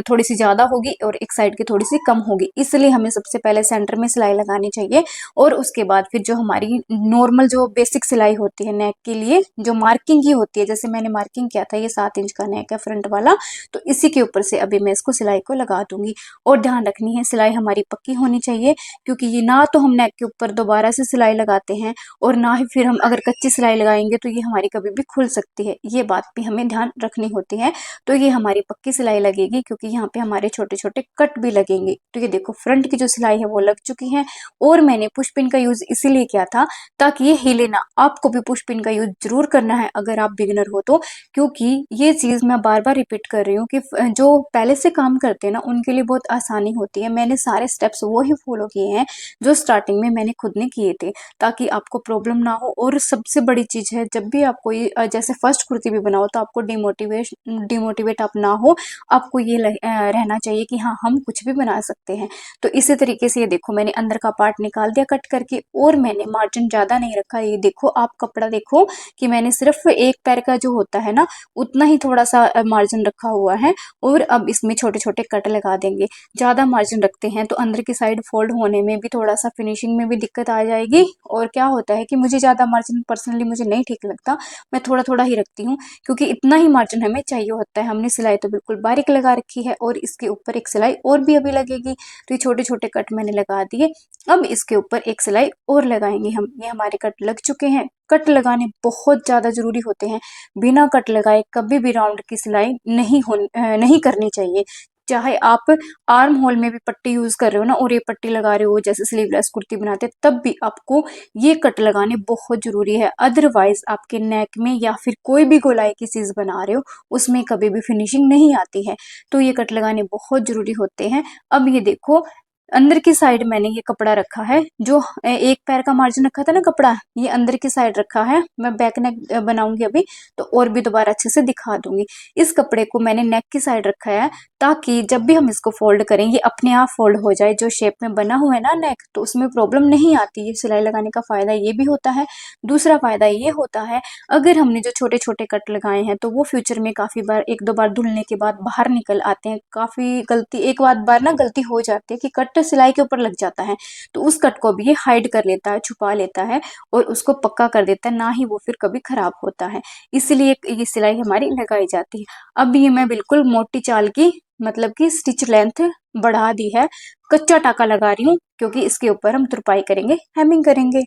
थोड़ी सी ज्यादा होगी और एक साइड की थोड़ी सी कम होगी। इसलिए हमें सबसे पहले सेंटर में सिलाई लगानी चाहिए और उसके बाद फिर जो हमारी नॉर्मल जो बेसिक सिलाई होती है नेक के लिए, जो मार्किंग की होती है, जैसे मैंने मार्किंग किया था, ये 7 इंच का नेक है फ्रंट वाला, तो इसी के ऊपर से अभी मैं इसको सिलाई को लगा दूंगी। और ध्यान रखनी है सिलाई हमारी पक्की होनी चाहिए, क्योंकि ये ना तो हम नेक के ऊपर दोबारा से सिलाई लगाते हैं और ना ही फिर हम अगर कच्ची सिलाई लगाएंगे तो ये हमारी कभी भी खुल सकती है। ये बात भी हमें ध्यान रखनी होती है। तो ये हमारी पक्की सिलाई लगेगी, क्योंकि यहाँ पे हमारे छोटे छोटे कट भी लगेंगे। तो ये देखो फ्रंट की जो सिलाई है वो लग चुकी है। और मैंने पुश पिन का यूज इसीलिए किया था ताकि ये हिले ना। आपको भी पुश पिन का यूज जरूर करना है अगर आप बिगिनर हो तो, क्योंकि ये चीज मैं बार बार रिपीट कर रही हूँ कि जो पहले से काम करते हैं ना उनके लिए बहुत आसानी होती है। मैंने सारे स्टेप्स वो ही फॉलो किए हैं जो स्टार्टिंग में मैंने खुद ने किए थे, ताकि आपको प्रॉब्लम ना हो। और सबसे बड़ी चीज है, जब भी आप कोई जैसे फर्स्ट कुर्ती भी बनाओ तो आपको डिमोटिवेट आप ना हो। आपको ये रहना चाहिए कि हाँ हम कुछ भी बना सकते हैं। तो इसी तरीके से ये देखो मैंने अंदर का पार्ट निकाल दिया कट करके, और मैंने मार्जिन ज्यादा नहीं रखा। ये देखो आप कपड़ा देखो कि मैंने सिर्फ एक पैर का जो होता है ना उतना ही थोड़ा सा मार्जिन रखा हुआ है। और अब इसमें छोटे छोटे कट लगा देंगे। ज्यादा मार्जिन रखते हैं तो अंदर की साइड फोल्ड होने में भी, थोड़ा सा फिनिशिंग में भी दिक्कत आ जाएगी। और क्या होता है कि मुझे ज्यादा मार्जिन पर्सनली मुझे नहीं ठीक लगता, मैं थोड़ा थोड़ा ही रखती हूँ, क्योंकि इतना ही मार्जिन हमें चाहिए होता है। हमने सिलाई तो बिल्कुल बारीक लगा रखी है और इसके ऊपर एक सिलाई और भी अभी लगेगी। तो ये छोटे छोटे कट मैंने लगा दिए। अब इसके ऊपर एक सिलाई और लगाएंगे हम। ये हमारे कट लग चुके हैं। कट लगाने बहुत ज्यादा जरूरी होते हैं। बिना कट लगाए कभी भी राउंड की सिलाई नहीं करनी चाहिए। चाहे आप आर्म होल में भी पट्टी यूज कर रहे हो ना और ये पट्टी लगा रहे हो जैसे स्लीवलेस कुर्ती बनाते, तब भी आपको ये कट लगाने बहुत जरूरी है। अदरवाइज आपके नेक में या फिर कोई भी गोलाई की चीज बना रहे हो उसमें कभी भी फिनिशिंग नहीं आती है। तो ये कट लगाने बहुत जरूरी होते हैं। अब ये देखो अंदर की साइड मैंने ये कपड़ा रखा है, जो एक पैर का मार्जिन रखा था ना कपड़ा, ये अंदर की साइड रखा है। मैं बैक नेक बनाऊंगी अभी तो और भी दोबारा अच्छे से दिखा दूंगी। इस कपड़े को मैंने नेक की साइड रखा है, ताकि जब भी हम इसको फोल्ड करें ये अपने आप फोल्ड हो जाए। जो शेप में बना हुआ है ना नेक, तो उसमें प्रॉब्लम नहीं आती। ये सिलाई लगाने का फायदा ये भी होता है। दूसरा फायदा ये होता है, अगर हमने जो छोटे छोटे कट लगाए हैं तो वो फ्यूचर में काफी बार एक दो बार धुलने के बाद बाहर निकल आते हैं। काफी गलती एक बार ना गलती हो जाती है कि कट सिलाई के ऊपर लग जाता है, तो उस कट को भी ये हाइड कर लेता है, छुपा लेता है और उसको पक्का कर देता है, ना ही वो फिर कभी खराब होता है। इसलिए ये सिलाई हमारी लगाई जाती है। अब ये मैं बिल्कुल मोटी चाल की, मतलब कि स्टिच लेंथ बढ़ा दी है। कच्चा टाका लगा रही हूँ, क्योंकि इसके ऊपर हम तुरपाई करेंगे, हेमिंग करेंगे।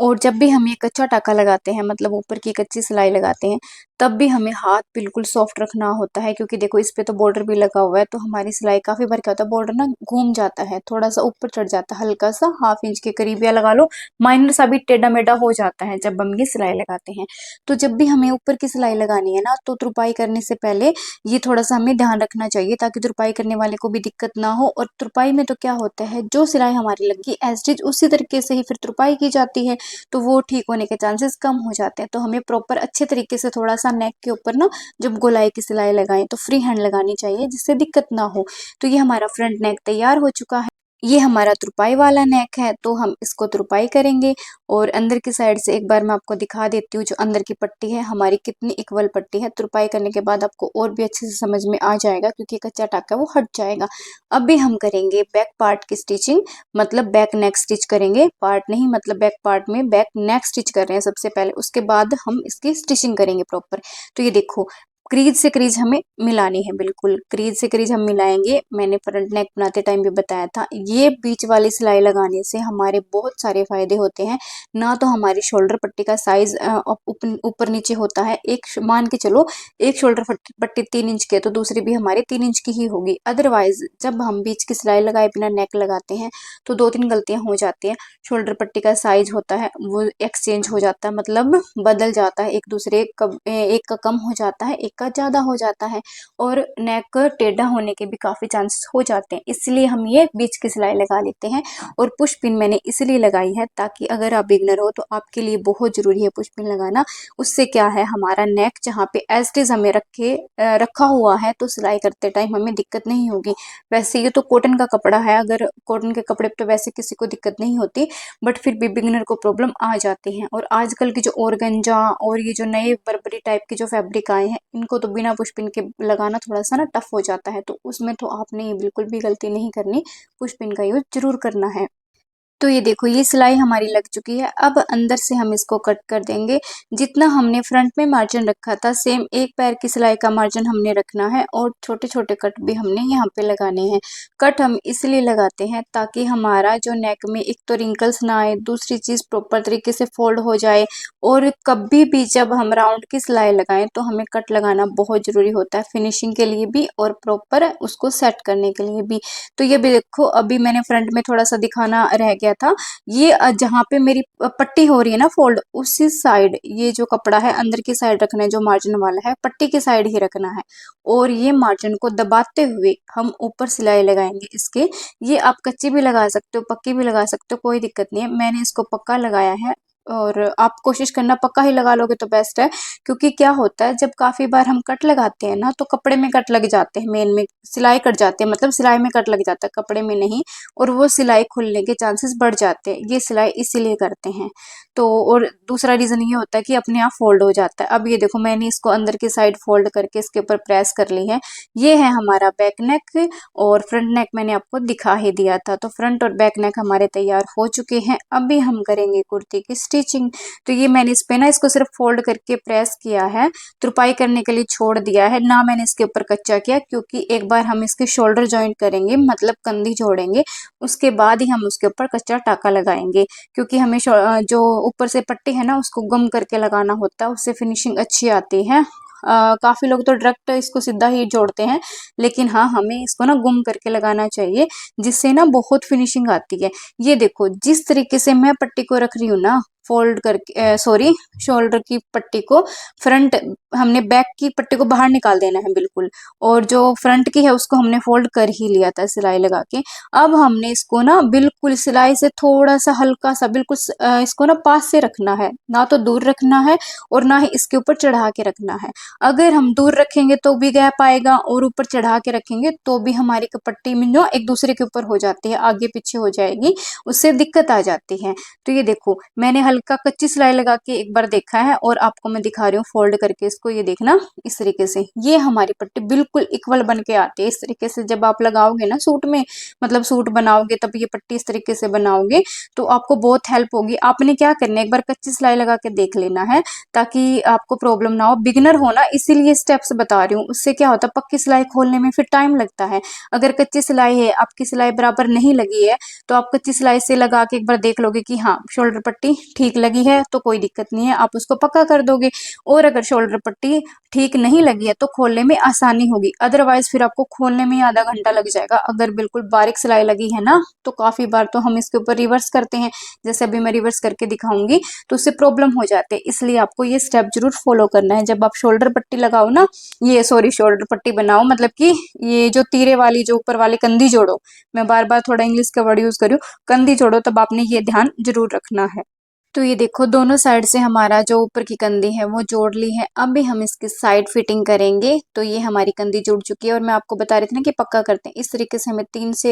और जब भी हम ये कच्चा टाका लगाते हैं, मतलब ऊपर की कच्ची सिलाई लगाते हैं, तब भी हमें हाथ बिल्कुल सॉफ्ट रखना होता है, क्योंकि देखो इस पे तो बॉर्डर भी लगा हुआ है। तो हमारी सिलाई काफी बार क्या होता है, बॉर्डर ना घूम जाता है, थोड़ा सा ऊपर चढ़ जाता है, हल्का सा 1/2 इंच के करीब, या लगा लो माइनर सा भी टेढ़ा मेढ़ा हो जाता है जब हम ये सिलाई लगाते हैं। तो जब भी हमें ऊपर की सिलाई लगानी है ना, तो तुरपाई करने से पहले ये थोड़ा सा हमें ध्यान रखना चाहिए, ताकि तुरपाई करने वाले को भी दिक्कत ना हो। और तुरपाई में तो क्या होता है, जो सिलाई हमारी लगी एज इट इज उसी तरीके से ही फिर तुरपाई की जाती है, तो वो ठीक होने के चांसेस कम हो जाते हैं। तो हमें प्रॉपर अच्छे तरीके से थोड़ा सा नेक के ऊपर ना, जब गोलाई की सिलाई लगाएं तो फ्री हैंड लगानी चाहिए, जिससे दिक्कत ना हो। तो ये हमारा फ्रंट नेक तैयार हो चुका है। ये हमारा तुरपाई वाला नेक है, तो हम इसको तुरपाई करेंगे। और अंदर की साइड से एक बार मैं आपको दिखा देती हूँ, जो अंदर की पट्टी है हमारी कितनी इक्वल पट्टी है। तुरपाई करने के बाद आपको और भी अच्छे से समझ में आ जाएगा, क्योंकि कच्चा टाका वो हट जाएगा। अभी हम करेंगे बैक पार्ट की स्टिचिंग, मतलब बैक नेक स्टिच करेंगे, पार्ट नहीं, मतलब बैक पार्ट में बैक नेक स्टिच कर रहे हैं सबसे पहले, उसके बाद हम इसकी स्टिचिंग करेंगे प्रॉपर। तो ये देखो क्रीज से क्रीज हमें मिलानी है, बिल्कुल क्रीज से क्रीज हम मिलाएंगे। मैंने फ्रंट नेक बनाते टाइम भी बताया था, ये बीच वाली सिलाई लगाने से हमारे बहुत सारे फायदे होते हैं। ना तो हमारी शोल्डर पट्टी का साइज ऊपर नीचे होता है, एक मान के चलो एक शोल्डर पट्टी 3 इंच की है तो दूसरी भी हमारे 3 इंच की ही होगी। अदरवाइज जब हम बीच की सिलाई लगाए बिना नेक लगाते हैं तो 2-3 गलतियां हो जाती हैं। शोल्डर पट्टी का साइज होता है वो एक्सचेंज हो जाता है, मतलब बदल जाता है, एक दूसरे एक का कम हो जाता है, एक का ज़्यादा हो जाता है, और नेक टेढ़ा होने के भी काफ़ी चांसेस हो जाते हैं। इसलिए हम ये बीच की सिलाई लगा लेते हैं। और पुश पिन मैंने इसलिए लगाई है ताकि अगर आप बिगनर हो तो आपके लिए बहुत ज़रूरी है पुश पिन लगाना। उससे क्या है, हमारा नेक जहाँ पे एज इट इज़ हमें रखा हुआ है तो सिलाई करते टाइम हमें दिक्कत नहीं होगी। वैसे ये तो कॉटन का कपड़ा है, अगर कॉटन के कपड़े पे तो वैसे किसी को दिक्कत नहीं होती, बट फिर भी बिगिनर को प्रॉब्लम आ जाती है। और आजकल की जो ऑर्गेंजा और ये जो नए बर्बरी टाइप के जो फैब्रिक आए हैं, इनको तो बिना पुश पिन के लगाना थोड़ा सा ना टफ हो जाता है, तो उसमें तो आपने ये बिल्कुल भी गलती नहीं करनी, पुश पिन का यूज जरूर करना है। तो ये देखो ये सिलाई हमारी लग चुकी है। अब अंदर से हम इसको कट कर देंगे। जितना हमने फ्रंट में मार्जिन रखा था सेम एक पैर की सिलाई का मार्जिन हमने रखना है, और छोटे छोटे कट भी हमने यहाँ पे लगाने हैं। कट हम इसलिए लगाते हैं ताकि हमारा जो नेक में एक तो रिंकल्स ना आए, दूसरी चीज़ प्रॉपर तरीके से फोल्ड हो जाए, और कभी भी जब हम राउंड की सिलाई लगाएं तो हमें कट लगाना बहुत ज़रूरी होता है, फिनिशिंग के लिए भी और प्रॉपर उसको सेट करने के लिए भी। तो ये भी देखो अभी मैंने फ्रंट में थोड़ा सा दिखाना रह गया था। ये जहाँ पे मेरी पट्टी हो रही है ना फोल्ड, उसी साइड ये जो कपड़ा है अंदर की साइड रखना है, जो मार्जिन वाला है पट्टी की साइड ही रखना है, और ये मार्जिन को दबाते हुए हम ऊपर सिलाई लगाएंगे इसके। ये आप कच्ची भी लगा सकते हो, पक्की भी लगा सकते हो, कोई दिक्कत नहीं है। मैंने इसको पक्का लगाया है, और आप कोशिश करना पक्का ही लगा लोगे तो बेस्ट है। क्योंकि क्या होता है, जब काफ़ी बार हम कट लगाते हैं ना तो कपड़े में कट लग जाते हैं, मेन में सिलाई कट जाते हैं, मतलब सिलाई में कट लग जाता है, कपड़े में नहीं, और वो सिलाई खुलने के चांसेस बढ़ जाते हैं। ये सिलाई इसीलिए करते हैं। तो और दूसरा रीज़न ये होता है कि अपने आप फोल्ड हो जाता है। अब ये देखो मैंने इसको अंदर की साइड फोल्ड करके इसके ऊपर प्रेस कर ली है। ये है हमारा बैक नेक, और फ्रंट नेक मैंने आपको दिखा ही दिया था। तो फ्रंट और बैक नेक हमारे तैयार हो चुके हैं। अभी हम करेंगे कुर्ती की स्टिचिंग। तो ये मैंने इस पे ना इसको सिर्फ फोल्ड करके प्रेस किया है, तुरपाई करने के लिए छोड़ दिया है ना, मैंने इसके ऊपर कच्चा किया, क्योंकि एक बार हम इसके शोल्डर जॉइंट करेंगे, मतलब कंधी जोड़ेंगे, उसके बाद ही हम उसके ऊपर कच्चा टाका लगाएंगे। क्योंकि हमें जो ऊपर से पट्टी है ना उसको गम करके लगाना होता है, उससे फिनिशिंग अच्छी आती है। काफ़ी लोग तो डायरेक्ट इसको सीधा ही जोड़ते हैं, लेकिन हाँ हमें इसको ना गुम करके लगाना चाहिए, जिससे ना बहुत फिनिशिंग आती है। ये देखो जिस तरीके से मैं पट्टी को रख रही हूँ ना, फोल्ड करके सॉरी शोल्डर की पट्टी को, फ्रंट हमने बैक की पट्टी को बाहर निकाल देना है बिल्कुल, और जो फ्रंट की है उसको हमने फोल्ड कर ही लिया था सिलाई लगा के। अब हमने इसको ना बिल्कुल सिलाई से थोड़ा सा हल्का सा बिल्कुल इसको ना पास से रखना है, ना तो दूर रखना है और ना ही इसके ऊपर चढ़ा के रखना है। अगर हम दूर रखेंगे तो भी गैप आएगा, और ऊपर चढ़ा के रखेंगे तो भी हमारी पट्टी में जो एक दूसरे के ऊपर हो जाती है, आगे पीछे हो जाएगी, उससे दिक्कत आ जाती है। तो ये देखो मैंने हल्का कच्ची सिलाई लगा के एक बार देखा है, और आपको मैं दिखा रही हूँ फोल्ड करके इसको। ये देखना इस तरीके से ये हमारी पट्टी बिल्कुल इक्वल बन के आती है। इस तरीके से जब आप लगाओगे ना सूट में, मतलब सूट बनाओगे तब ये पट्टी इस तरीके से बनाओगे तो आपको बहुत हेल्प होगी। आपने क्या करना है, एक बार कच्ची सिलाई लगा के देख लेना है ताकि आपको प्रॉब्लम ना हो। बिगिनर हो ना इसीलिए स्टेप्स बता रही हूँ, उससे क्या होता है पक्की सिलाई खोलने में फिर टाइम लगता है। अगर कच्ची सिलाई है, आपकी सिलाई बराबर नहीं लगी है, तो आप कच्ची सिलाई से लगा के एक बार देख लोगे कि हाँ शोल्डर पट्टी ठीक लगी है तो कोई दिक्कत नहीं है, आप उसको पक्का कर दोगे। और अगर शोल्डर पट्टी ठीक नहीं लगी है तो खोलने में आसानी होगी, अदरवाइज फिर आपको खोलने में ही आधा घंटा लग जाएगा। अगर बिल्कुल बारीक सिलाई लगी है ना तो काफ़ी बार तो हम इसके ऊपर रिवर्स करते हैं, जैसे अभी मैं रिवर्स करके दिखाऊंगी, तो उससे प्रॉब्लम हो जाते हैं। इसलिए आपको ये स्टेप जरूर फॉलो करना है जब आप शोल्डर पट्टी लगाओ ना, ये सॉरी शोल्डर पट्टी बनाओ, मतलब कि ये जो तीरे वाली जो ऊपर वाली कंधी जोड़ो, मैं बार बार थोड़ा इंग्लिश का वर्ड यूज करूँ, कंधी जोड़ो, तब आपने ये ध्यान जरूर रखना है। तो ये देखो दोनों साइड से हमारा जो ऊपर की कंधी है वो जोड़ ली है। अब भी हम इसकी साइड फिटिंग करेंगे। तो ये हमारी कंधी जुड़ चुकी है, और मैं आपको बता रही थी ना कि पक्का करते हैं। इस तरीके से हमें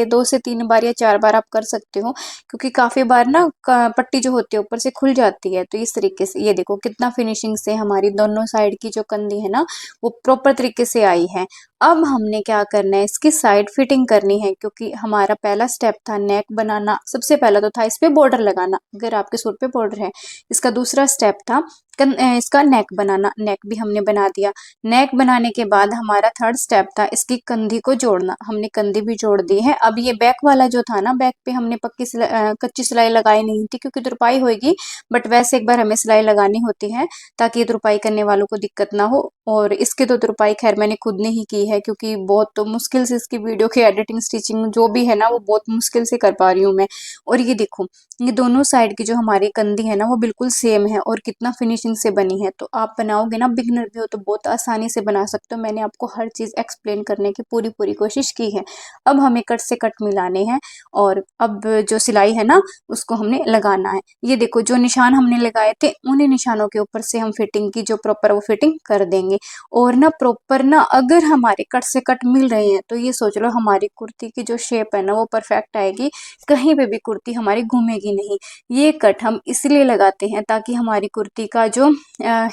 2 से 3 बार या 4 बार आप कर सकते हो, क्योंकि काफ़ी बार ना पट्टी जो होती है ऊपर से खुल जाती है। तो इस तरीके से ये देखो कितना फिनिशिंग से हमारी दोनों साइड की जो कंधी है ना वो प्रॉपर तरीके से आई है। अब हमने क्या करना है, इसकी साइड फिटिंग करनी है, क्योंकि हमारा पहला स्टेप था नेक बनाना, सबसे पहला तो था इस पे बॉर्डर लगाना, अगर आपके सूट पे बॉर्डर है। इसका दूसरा स्टेप था इसका नेक बनाना, नेक भी हमने बना दिया। नेक बनाने के बाद हमारा थर्ड स्टेप था इसकी कंधी को जोड़ना, हमने कंधी भी जोड़ दी है। अब ये बैक वाला जो था ना, बैक पे हमने कच्ची सिलाई लगाई नहीं थी क्योंकि तुरपाई होगी, बट वैसे एक बार हमें सिलाई लगानी होती है ताकि तुरपाई करने वालों को दिक्कत ना हो। और इसकी तो तुरपाई खैर मैंने खुद ने ही की है क्योंकि बहुत तो मुश्किल से इसकी वीडियो की एडिटिंग स्टिचिंग जो भी है ना वो बहुत मुश्किल से कर पा रही हूँ मैं। और ये देखो, ये दोनों साइड की जो हमारी कंधी है ना वो बिल्कुल सेम है और कितना फिनिशिंग से बनी है। तो आप बनाओगे ना, बिगनर भी हो तो बहुत आसानी से बना सकते हो। मैंने आपको हर चीज़ एक्सप्लेन करने की पूरी कोशिश की है। अब हमें कट से कट मिलाने हैं और अब जो सिलाई है ना उसको हमने लगाना है। ये देखो, जो निशान हमने लगाए थे उन्हीं निशानों के ऊपर से हम फिटिंग की जो प्रॉपर वो फिटिंग कर देंगे। और ना प्रॉपर ना अगर हमारे कट से कट मिल रहे हैं तो ये सोच लो हमारी कुर्ती की जो शेप है ना वो परफेक्ट आएगी, कहीं पे भी कुर्ती हमारी घूमेगी नहीं। ये कट हम इसलिए लगाते हैं ताकि हमारी कुर्ती का जो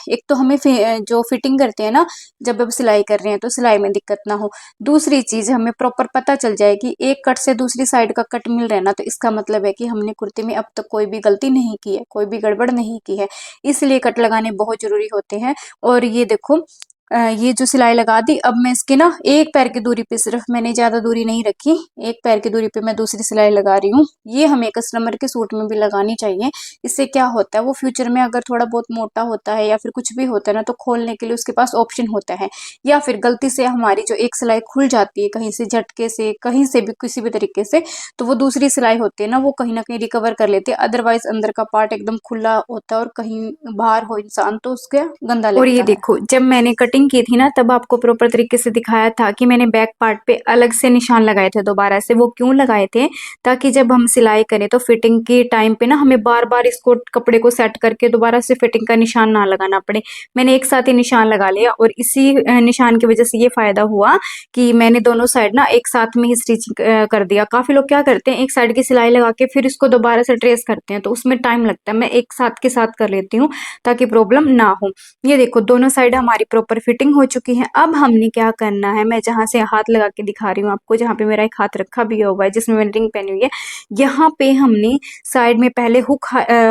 एक तो हमें जो फिटिंग करते हैं ना जब अब सिलाई कर रहे हैं तो सिलाई में दिक्कत ना हो। दूसरी चीज हमें प्रॉपर पता चल जाए कि एक कट से दूसरी साइड का कट मिल रहा है ना, तो इसका मतलब है कि हमने कुर्ती में अब तक कोई भी गलती नहीं की है, कोई भी गड़बड़ नहीं की है। इसलिए कट लगाने बहुत जरूरी होते हैं। और ये देखो, ये जो सिलाई लगा दी, अब मैं इसके ना एक पैर की दूरी पे, सिर्फ मैंने ज्यादा दूरी नहीं रखी, एक पैर की दूरी पे मैं दूसरी सिलाई लगा रही हूँ। ये हमें कस्टमर के सूट में भी लगानी चाहिए। इससे क्या होता है, वो फ्यूचर में अगर थोड़ा बहुत मोटा होता है या फिर कुछ भी होता है ना, तो खोलने के लिए उसके पास ऑप्शन होता है। या फिर गलती से हमारी जो एक सिलाई खुल जाती है कहीं से, झटके से, कहीं से भी, किसी भी तरीके से, तो वो दूसरी सिलाई होती है ना वो कहीं ना कहीं रिकवर कर लेते हैं। अदरवाइज अंदर का पार्ट एकदम खुला होता है और कहीं बाहर हो इंसान तो उसके गंदा लगता है। और ये देखो, जब मैंने कटिंग की थी ना तब आपको प्रॉपर तरीके से दिखाया था कि मैंने बैक पार्ट पे अलग से निशान लगाए थे दोबारा से। वो क्यों लगाए थे, ताकि जब हम सिलाई करें तो फिटिंग के टाइम पे ना हमें बार बार इसको कपड़े को सेट करके दोबारा से फिटिंग का निशान ना लगाना पड़े। मैंने एक साथ ही निशान लगा लिया और इसी निशान की वजह से ये फायदा हुआ कि मैंने दोनों साइड ना एक साथ में ही स्टिचिंग कर दिया। काफी लोग क्या करते हैं, एक साइड की सिलाई लगा के फिर इसको दोबारा से ट्रेस करते हैं, तो उसमें टाइम लगता है। मैं एक साथ के साथ कर लेती हूँ ताकि प्रॉब्लम ना हो। ये देखो, दोनों साइड हमारी प्रॉपर फिटिंग हो चुकी है। अब हमने क्या करना है, मैं जहां से हाथ लगा के दिखा रही हूँ आपको, जहां पे मेरा एक हाथ रखा भी हुआ है जिसमें मैंने रिंग पहनी हुई है, यहाँ पे हमने साइड में पहले हुक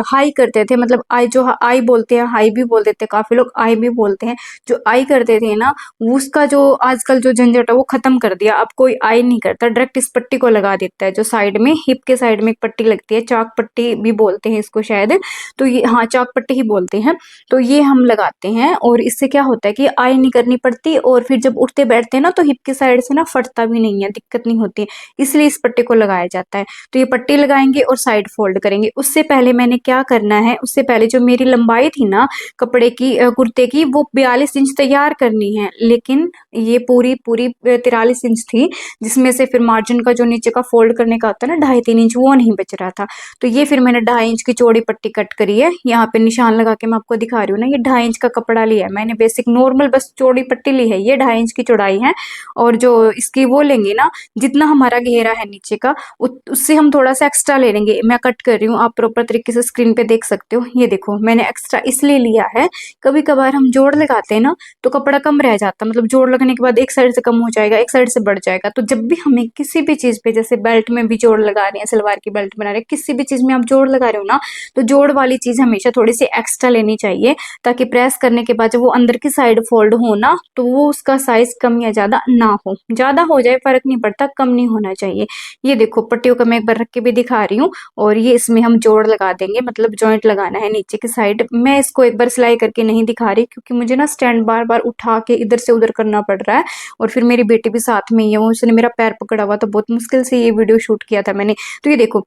हाई करते थे, मतलब आई, जो आई बोलते हैं, हाई भी बोल देते हैं, काफी लोग आई भी बोलते हैं। जो आई करते थे ना, उसका जो आजकल जो झंझट है वो खत्म कर दिया। अब कोई आई नहीं करता, डायरेक्ट इस पट्टी को लगा देता है। जो साइड में हिप के साइड में एक पट्टी लगती है, चाक पट्टी भी बोलते हैं इसको शायद, तो ये, हाँ, चाक पट्टी ही बोलते हैं। तो ये हम लगाते हैं और इससे क्या होता है कि आई नहीं करनी पड़ती और फिर जब उठते बैठते हैं ना तो हिप की साइड से ना फटता भी नहीं है, दिक्कत नहीं होती है। इसलिए इस पट्टी को लगाया जाता है। तो ये पट्टी लगाएंगे और साइड फोल्ड करेंगे। उससे पहले मैंने क्या करना है, उससे पहले जो मेरी लंबाई थी ना कपड़े की, कुर्ते की, वो 42 इंच तैयार करनी है। लेकिन ये पूरी 43 इंच थी, जिसमें से फिर मार्जिन का जो नीचे का फोल्ड करने का होता है ना 2.5-3 इंच, वो नहीं बच रहा था। तो ये फिर मैंने 2.5 इंच की चौड़ी पट्टी कट करी है। यहाँ पे निशान लगा के मैं आपको दिखा रही हूँ ना, ये 2.5 इंच का कपड़ा लिया है मैंने, बेसिक नॉर्मल बस चौड़ी पट्टी ली है। ये 2.5 इंच की चौड़ाई है और जो इसकी वो लेंगे ना, जितना हमारा घेरा है नीचे का, उससे हम थोड़ा सा एक्स्ट्रा ले लेंगे। मैं कट कर रही हूँ, आप प्रॉपर तरीके से स्क्रीन पे देख सकते हो। ये देखो, मैंने एक्स्ट्रा इसलिए लिया है, कभी कभार हम जोड़ लगाते हैं ना तो कपड़ा कम रह जाता, मतलब जोड़ लगने के बाद एक साइड से कम हो जाएगा, एक साइड से बढ़ जाएगा। तो जब भी हमें किसी भी चीज पे, जैसे बेल्ट में भी जोड़ लगा रहे हैं, सलवार की बेल्ट बना रहे हैं, किसी भी चीज में आप जोड़ लगा रहे हो ना, तो जोड़ वाली चीज हमेशा थोड़ी सी एक्स्ट्रा लेनी चाहिए, ताकि प्रेस करने के बाद जब वो अंदर की साइड फोल्ड हो ना तो वो उसका साइज कम या ज्यादा ना हो। ज्यादा हो जाए फर्क नहीं पड़ता, कम नहीं होना चाहिए। ये देखो, पट्टियों का मैं एक बार रख के भी दिखा रही हूँ। और ये इसमें हम जोड़ लगा देंगे, मतलब जॉइंट लगाना है नीचे की साइड। मैं इसको एक बार सिलाई करके नहीं दिखा रही क्योंकि मुझे ना स्टैंड बार बार उठा के इधर से उधर करना पड़ रहा है, और फिर मेरी बेटी भी साथ में ही है, उसने मेरा पैर पकड़ा हुआ, तो बहुत मुश्किल से ये वीडियो शूट किया था मैंने। तो ये देखो,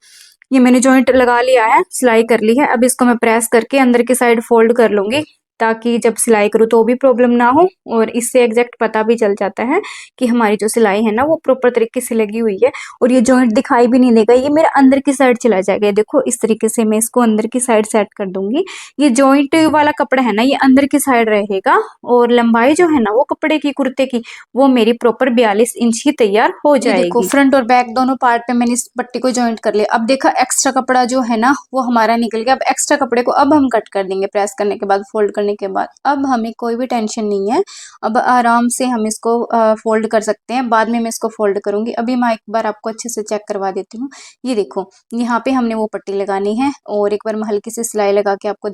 ये मैंने जॉइंट लगा लिया है, सिलाई कर ली है। अब इसको मैं प्रेस करके अंदर की साइड फोल्ड कर लूंगी, ताकि जब सिलाई करूँ तो भी प्रॉब्लम ना हो। और इससे एग्जैक्ट पता भी चल जाता है कि हमारी जो सिलाई है ना वो प्रॉपर तरीके से लगी हुई है, और ये जॉइंट दिखाई भी नहीं देगा, ये मेरा अंदर की साइड चला जाएगा। देखो, इस तरीके से मैं इसको अंदर की साइड सेट कर दूंगी। ये जॉइंट वाला कपड़ा है ना, ये अंदर की साइड रहेगा, और लंबाई जो है ना वो कपड़े की, कुर्ते की, वो मेरी प्रॉपर 42 इंच ही तैयार हो जाएगी। देखो, फ्रंट और बैक दोनों पार्ट पे मैंने इस पट्टी को जॉइंट कर लिया। अब देखा, एक्स्ट्रा कपड़ा जो है ना वो हमारा निकल गया। अब एक्स्ट्रा कपड़े को अब हम कट कर देंगे, प्रेस करने के बाद, फोल्ड करने करने के बाद अब हमें कोई भी टेंशन नहीं है। अब आराम से हम इसको फोल्ड कर सकते हैं। बाद में मैं इसको फोल्ड करूंगी। अभी मैं एक बार आपको अच्छे से चेक करवा देती हूँ। ये देखो, यहाँ पे हमने वो पट्टी लगानी है और एक बार मैं हल्की सी सिलाई लगा के आपको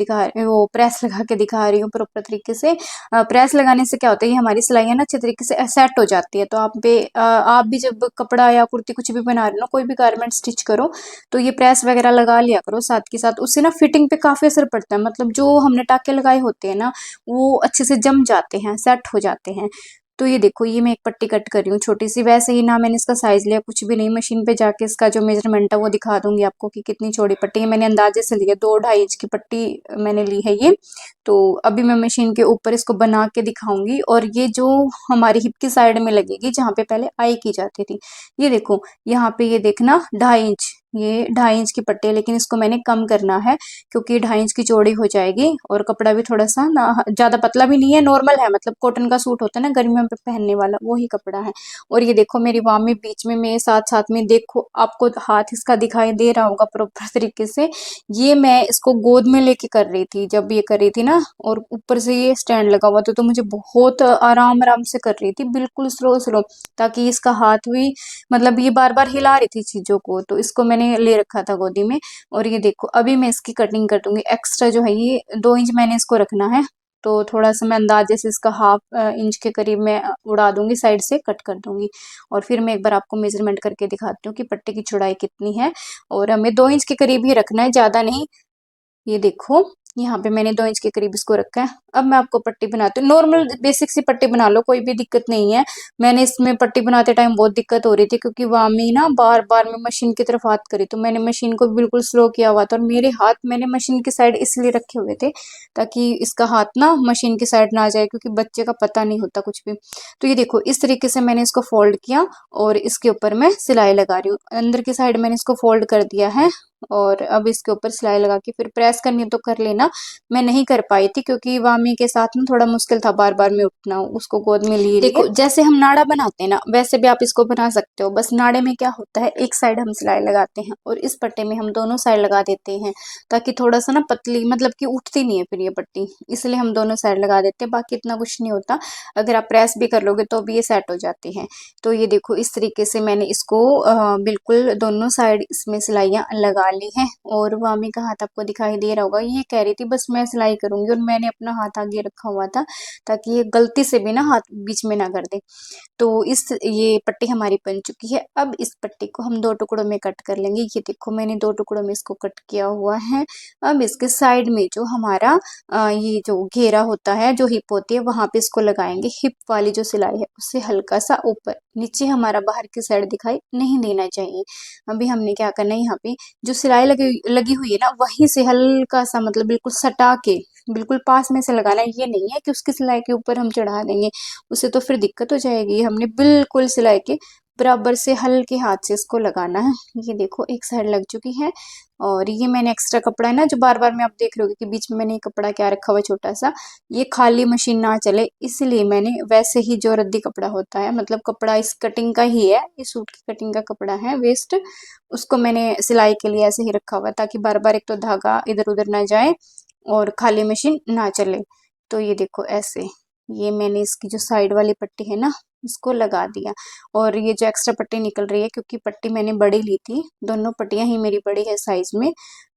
वो प्रेस लगा के दिखा रही हूँ प्रॉपर तरीके से। प्रेस लगाने से क्या होता है, ये हमारी सिलाइयाँ ना अच्छे तरीके से सेट हो जाती है। तो आप भी जब कपड़ा या कुर्ती कुछ भी बना रहे हो ना, कोई भी गारमेंट स्टिच करो, तो ये प्रेस वगैरह लगा लिया करो साथ के साथ। उससे ना फिटिंग पे काफी असर पड़ता है। मतलब जो हमने टाके लगाए होते हैं ना, वो अच्छे से जम जाते हैं, सेट हो जाते हैं। तो ये देखो, ये मैं एक पट्टी कट कर रही हूँ छोटी सी। वैसे ही ना मैंने इसका साइज लिया कुछ भी नहीं, मशीन पे जाके इसका जो मेजरमेंट है वो दिखा दूंगी आपको कि कितनी चौड़ी पट्टी है। मैंने अंदाजे से लिया, 2-2.5 इंच की पट्टी मैंने ली है ये। तो अभी मैं मशीन के ऊपर इसको बना के दिखाऊंगी। और ये जो हमारी हिप की साइड में लगेगी, जहाँ पे पहले आई की जाती थी, ये देखो यहाँ पे, ये देखना 2.5 इंच, ये 2.5 इंच की पट्टी है। लेकिन इसको मैंने कम करना है क्योंकि 2.5 इंच की चौड़ी हो जाएगी। और कपड़ा भी थोड़ा सा ना ज्यादा पतला भी नहीं है, नॉर्मल है, मतलब कॉटन का सूट होता है ना गर्मियों पे पहनने वाला, वही कपड़ा है। और ये देखो मेरी वामी बीच में, मैं साथ साथ में, देखो आपको हाथ इसका दिखाई दे रहा होगा प्रॉपर तरीके से। ये मैं इसको गोद में लेके कर रही थी जब ये कर रही थी ना, और ऊपर से ये स्टैंड लगा हुआ था, तो मुझे बहुत आराम आराम से कर रही थी, बिल्कुल स्लो स्लो, ताकि इसका हाथ भी, मतलब ये बार बार हिला रही थी चीजों को, तो इसको मैंने ले रखा था गोदी में। और ये देखो, अभी मैं इसकी कटिंग कर दूंगी। एक्स्ट्रा जो है ये 2 इंच मैंने इसको रखना है, तो थोड़ा सा मैं अंदाजे से इसका 1/2 इंच के करीब मैं उड़ा दूंगी, साइड से कट कर दूंगी। और फिर मैं एक बार आपको मेजरमेंट करके दिखाती हूँ कि पट्टी की चौड़ाई कितनी है। और हमें 2 इंच के करीब ही रखना है, ज्यादा नहीं। ये देखो, यहाँ पे मैंने 2 इंच के करीब इसको रखा है। अब मैं आपको पट्टी बनाती हूँ। नॉर्मल बेसिक सी पट्टी बना लो, कोई भी दिक्कत नहीं है। मैंने इसमें पट्टी बनाते टाइम बहुत दिक्कत हो रही थी, क्योंकि वामी ना बार बार मैं मशीन की तरफ हाथ करी, तो मैंने मशीन को बिल्कुल स्लो किया हुआ था। और मेरे हाथ मैंने मशीन की साइड इसलिए रखे हुए थे ताकि इसका हाथ ना मशीन की साइड ना आ जाए, क्योंकि बच्चे का पता नहीं होता कुछ भी। तो ये देखो, इस तरीके से मैंने इसको फोल्ड किया और इसके ऊपर मैं सिलाई लगा रही हूँ। अंदर की साइड मैंने इसको फोल्ड कर दिया है और अब इसके ऊपर सिलाई लगा के फिर प्रेस करनी है तो कर लेना। मैं नहीं कर पाई थी क्योंकि वामी के साथ में थोड़ा मुश्किल था बार बार में उठना, उसको गोद में लिए। देखो, जैसे हम नाड़ा बनाते हैं ना, वैसे भी आप इसको बना सकते हो। बस नाड़े में क्या होता है, एक साइड हम सिलाई लगाते हैं और इस पट्टे में हम दोनों साइड लगा देते हैं, ताकि थोड़ा सा ना पतली, मतलब कि उठती नहीं है फिर ये पट्टी, इसलिए हम दोनों साइड लगा देते हैं। बाकी इतना कुछ नहीं होता, अगर आप प्रेस भी कर लोगे तो भी ये सेट हो जाते हैं। तो ये देखो, इस तरीके से मैंने इसको बिल्कुल दोनों साइड इसमें सिलाइयाँ लगा ली हैं। और वामी का हाथ आपको दिखाई दे रहा होगा, ये कह रही थी बस मैं सिलाई करूंगी, और मैंने अपना हाथ आगे रखा हुआ था ताकि ये गलती से भी ना हाथ बीच में ना कर दे। तो ये पट्टी हमारी बन चुकी है। अब इस पट्टी को हम 2 टुकड़ों में कट कर लेंगे। ये देखो, मैंने 2 टुकड़ों में इसको कट किया हुआ है। अब इसके साइड में जो हमारा ये जो घेरा होता है, जो हिप होती है, वहां पे इसको लगाएंगे। हिप वाली जो सिलाई है उससे हल्का सा ऊपर, नीचे हमारा बाहर की साइड दिखाई नहीं देना चाहिए। अभी हमने क्या करना है, यहाँ पे जो सिलाई लगी लगी हुई है ना, वहीं से हल्का सा, मतलब बिल्कुल सटा के, बिल्कुल पास में से लगाना है। ये नहीं है कि उसकी सिलाई के ऊपर हम चढ़ा देंगे, उससे तो फिर दिक्कत हो जाएगी। हमने बिल्कुल सिलाई के बराबर से हल्के हाथ से इसको लगाना है। ये देखो, एक साइड लग चुकी है। और ये मैंने एक्स्ट्रा कपड़ा है ना, जो बार बार में आप देख रहे हो कि बीच में मैंने ये कपड़ा क्या रखा हुआ छोटा सा, ये खाली मशीन ना चले, इसलिए मैंने वैसे ही जो रद्दी कपड़ा होता है, मतलब कपड़ा इस कटिंग का ही है, इस सूट की कटिंग का कपड़ा है वेस्ट, उसको मैंने सिलाई के लिए ऐसे ही रखा हुआ, ताकि बार बार एक तो धागा इधर उधर ना जाए और खाली मशीन ना चले। तो ये देखो, ऐसे ये मैंने इसकी जो साइड वाली पट्टी है ना, इसको लगा दिया। और ये जो एक्स्ट्रा पट्टी निकल रही है, क्योंकि पट्टी मैंने बड़ी ली थी, दोनों पट्टियां ही मेरी बड़ी है साइज में।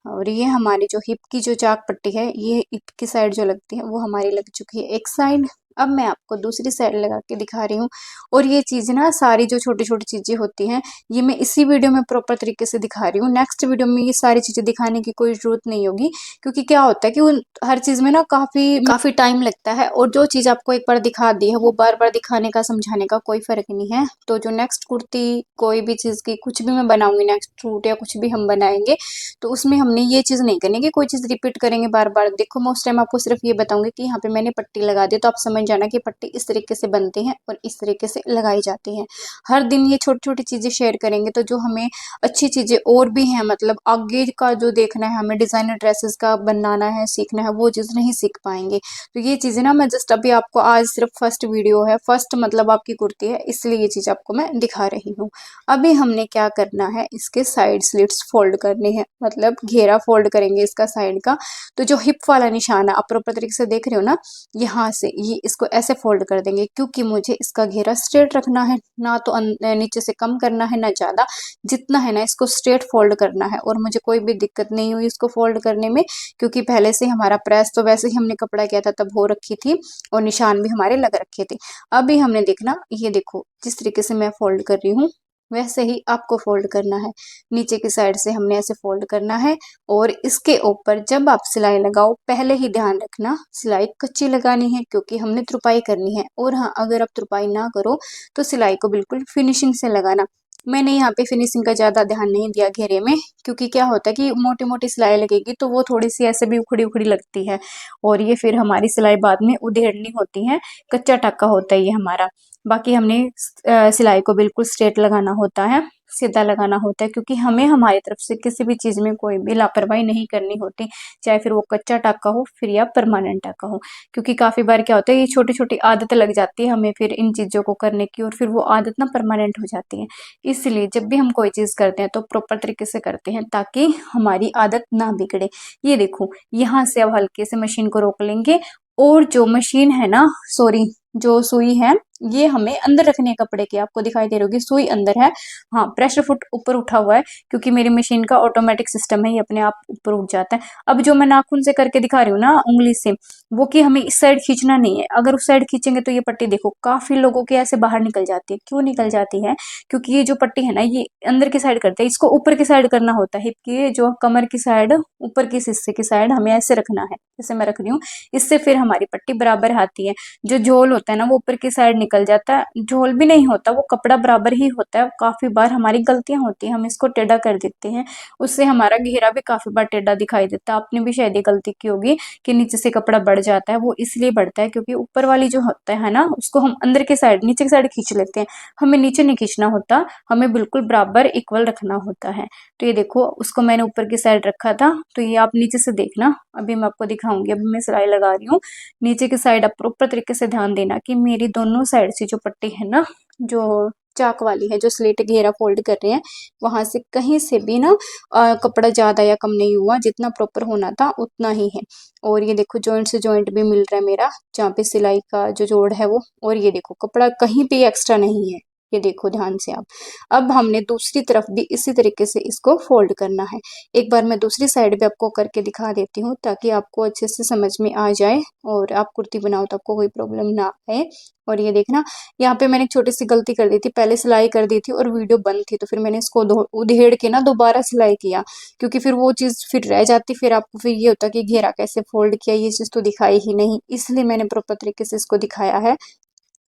और ये हमारी जो हिप की जो चाक पट्टी है, ये हिप की साइड जो लगती है, वो हमारी लग चुकी है एक साइड। अब मैं आपको दूसरी साइड लगा के दिखा रही हूँ। और ये चीज़ ना, सारी जो छोटी छोटी चीज़ें होती हैं, ये मैं इसी वीडियो में प्रॉपर तरीके से दिखा रही हूँ। नेक्स्ट वीडियो में ये सारी चीज़ें दिखाने की कोई जरूरत नहीं होगी, क्योंकि क्या होता है कि उन हर चीज़ में ना काफ़ी काफ़ी टाइम लगता है, और जो चीज़ आपको एक बार दिखा दी है, वो बार बार दिखाने का, समझाने का कोई फ़र्क नहीं है। तो जो नेक्स्ट कुर्ती, कोई भी चीज़ की कुछ भी मैं बनाऊंगी, नेक्स्ट सूट या कुछ भी हम बनाएंगे, तो उसमें हमने ये चीज़ नहीं करनी कि कोई चीज़ रिपीट करेंगे बार बार। देखो, मैं उस टाइम आपको सिर्फ ये बताऊंगी कि यहाँ पे मैंने पट्टी लगा दी, तो आप समझ जाना कि पट्टी इस तरीके से बनती है और इस तरीके से लगाई जाती है। हर दिन ये छोटी छोटी चीज़ें शेयर करेंगे तो जो हमें अच्छी चीज़ें और भी हैं, मतलब आगे का जो देखना है, हमें डिज़ाइनर ड्रेसेस का बनाना है, सीखना है, वो चीज़ नहीं सीख पाएंगे। तो ये चीज़ें ना मैं जस्ट अभी आपको, आज सिर्फ फर्स्ट वीडियो है, फर्स्ट मतलब आपकी कुर्ती है, इसलिए ये चीज़ आपको मैं दिखा रही हूँ। अभी हमने क्या करना है, इसके साइड स्लिट्स फोल्ड करने हैं, मतलब घेरा फोल्ड करेंगे इसका साइड का। तो जो हिप वाला निशान है आप प्रॉपर तरीके से देख रहे हो ना, यहाँ से ये इसको ऐसे फोल्ड कर देंगे, क्योंकि मुझे इसका घेरा स्ट्रेट रखना है, ना तो नीचे से कम करना है ना ज़्यादा, जितना है ना इसको स्ट्रेट फोल्ड करना है। और मुझे कोई भी दिक्कत नहीं हुई इसको फोल्ड करने में, क्योंकि पहले से हमारा प्रेस तो वैसे ही हमने कपड़ा किया था तब हो रखी थी और निशान भी हमारे लग रखे थे। अभी हमने देखना, ये देखो जिस तरीके से मैं फोल्ड कर रही हूँ वैसे ही आपको फोल्ड करना है। नीचे की साइड से हमने ऐसे फोल्ड करना है और इसके ऊपर जब आप सिलाई लगाओ पहले ही ध्यान रखना सिलाई कच्ची लगानी है, क्योंकि हमने तुरपाई करनी है। और हाँ, अगर आप तुरपाई ना करो तो सिलाई को बिल्कुल फिनिशिंग से लगाना। मैंने यहाँ पे फिनिशिंग का ज़्यादा ध्यान नहीं दिया घेरे में, क्योंकि क्या होता है कि मोटी मोटी सिलाई लगेगी तो वो थोड़ी सी ऐसे भी उखड़ी उखड़ी लगती है और ये फिर हमारी सिलाई बाद में उधेड़नी होती है, कच्चा टक्का होता है ये हमारा। बाकी हमने सिलाई को बिल्कुल स्ट्रेट लगाना होता है, सीधा लगाना होता है, क्योंकि हमें हमारी तरफ से किसी भी चीज़ में कोई भी लापरवाही नहीं करनी होती, चाहे फिर वो कच्चा टाका हो फिर या परमानेंट टाका हो। क्योंकि काफ़ी बार क्या होता है, ये छोटी छोटी आदत लग जाती है हमें फिर इन चीज़ों को करने की, और फिर वो आदत ना परमानेंट हो जाती है। इसलिए जब भी हम कोई चीज़ करते हैं तो प्रॉपर तरीके से करते हैं, ताकि हमारी आदत ना बिगड़े। ये देखो, यहाँ से अब हल्के से मशीन को रोक लेंगे, और जो मशीन है ना, सॉरी, जो सुई है ये हमें अंदर रखनी है कपड़े की। आपको दिखाई दे रही होगी सुई अंदर है, हाँ प्रेशर फुट ऊपर उठा हुआ है, क्योंकि मेरी मशीन का ऑटोमेटिक सिस्टम है, ये अपने आप ऊपर उठ जाता है। अब जो मैं नाखून से करके दिखा रही हूँ ना, उंगली से, वो कि हमें इस साइड खींचना नहीं है। अगर उस साइड खींचेंगे तो ये पट्टी देखो काफी लोगों की ऐसे बाहर निकल जाती है। क्यों निकल जाती है? क्योंकि ये जो पट्टी है ना ये अंदर की साइड करते हैं, इसको ऊपर की साइड करना होता है। हिप की जो कमर की साइड, ऊपर की हिस्से की साइड हमें ऐसे रखना है, जैसे मैं रख रही हूँ। इससे फिर हमारी पट्टी बराबर आती है। जो झोल होता है ना वो ऊपर की साइड निकल जाता है, झोल भी नहीं होता, वो कपड़ा बराबर ही होता है। काफी बार हमारी गलतियां होती हैं, हम इसको टेढ़ा कर देते हैं, उससे हमारा घेरा भी काफी बार टेढ़ा दिखाई देता है। आपने भी शायद ये गलती की होगी कि नीचे से कपड़ा बढ़ जाता है, वो इसलिए बढ़ता है क्योंकि ऊपर वाली जो होता है ना उसको हम अंदर की साइड, नीचे की साइड खींच लेते हैं। हमें नीचे नहीं खींचना होता, हमें बिल्कुल बराबर इक्वल रखना होता है। तो ये देखो, उसको मैंने ऊपर की साइड रखा था, तो ये आप नीचे से देखना। अभी मैं आपको दिखाऊंगी, अभी मैं सिलाई लगा रही हूँ। नीचे की साइड आप प्रॉपर तरीके से ध्यान देना कि मेरी दोनों साइड से जो पट्टी है ना, जो चाक वाली है, जो स्लेट घेरा फोल्ड कर रहे हैं, वहां से कहीं से भी ना कपड़ा ज्यादा या कम नहीं हुआ, जितना प्रॉपर होना था उतना ही है। और ये देखो जॉइंट से जॉइंट भी मिल रहा है मेरा, जहाँ पे सिलाई का जो जोड़ है वो। और ये देखो कपड़ा कहीं पे एक्स्ट्रा नहीं है, ये देखो ध्यान से आप। अब हमने दूसरी तरफ भी इसी तरीके से इसको फोल्ड करना है। एक बार मैं दूसरी साइड भी आपको करके दिखा देती हूँ, ताकि आपको अच्छे से समझ में आ जाए और आप कुर्ती बनाओ तो आपको कोई प्रॉब्लम ना आए। और ये देखना, यहाँ पे मैंने एक छोटी सी गलती कर दी थी, पहले सिलाई कर दी थी और वीडियो बंद थी, तो फिर मैंने इसको उधेड़ के ना दोबारा सिलाई किया, क्योंकि फिर वो चीज़ फिर रह जाती, फिर आपको फिर ये होता कि घेरा कैसे फोल्ड किया, ये चीज़ तो दिखाई ही नहीं, इसलिए मैंने प्रॉपर तरीके से इसको दिखाया है।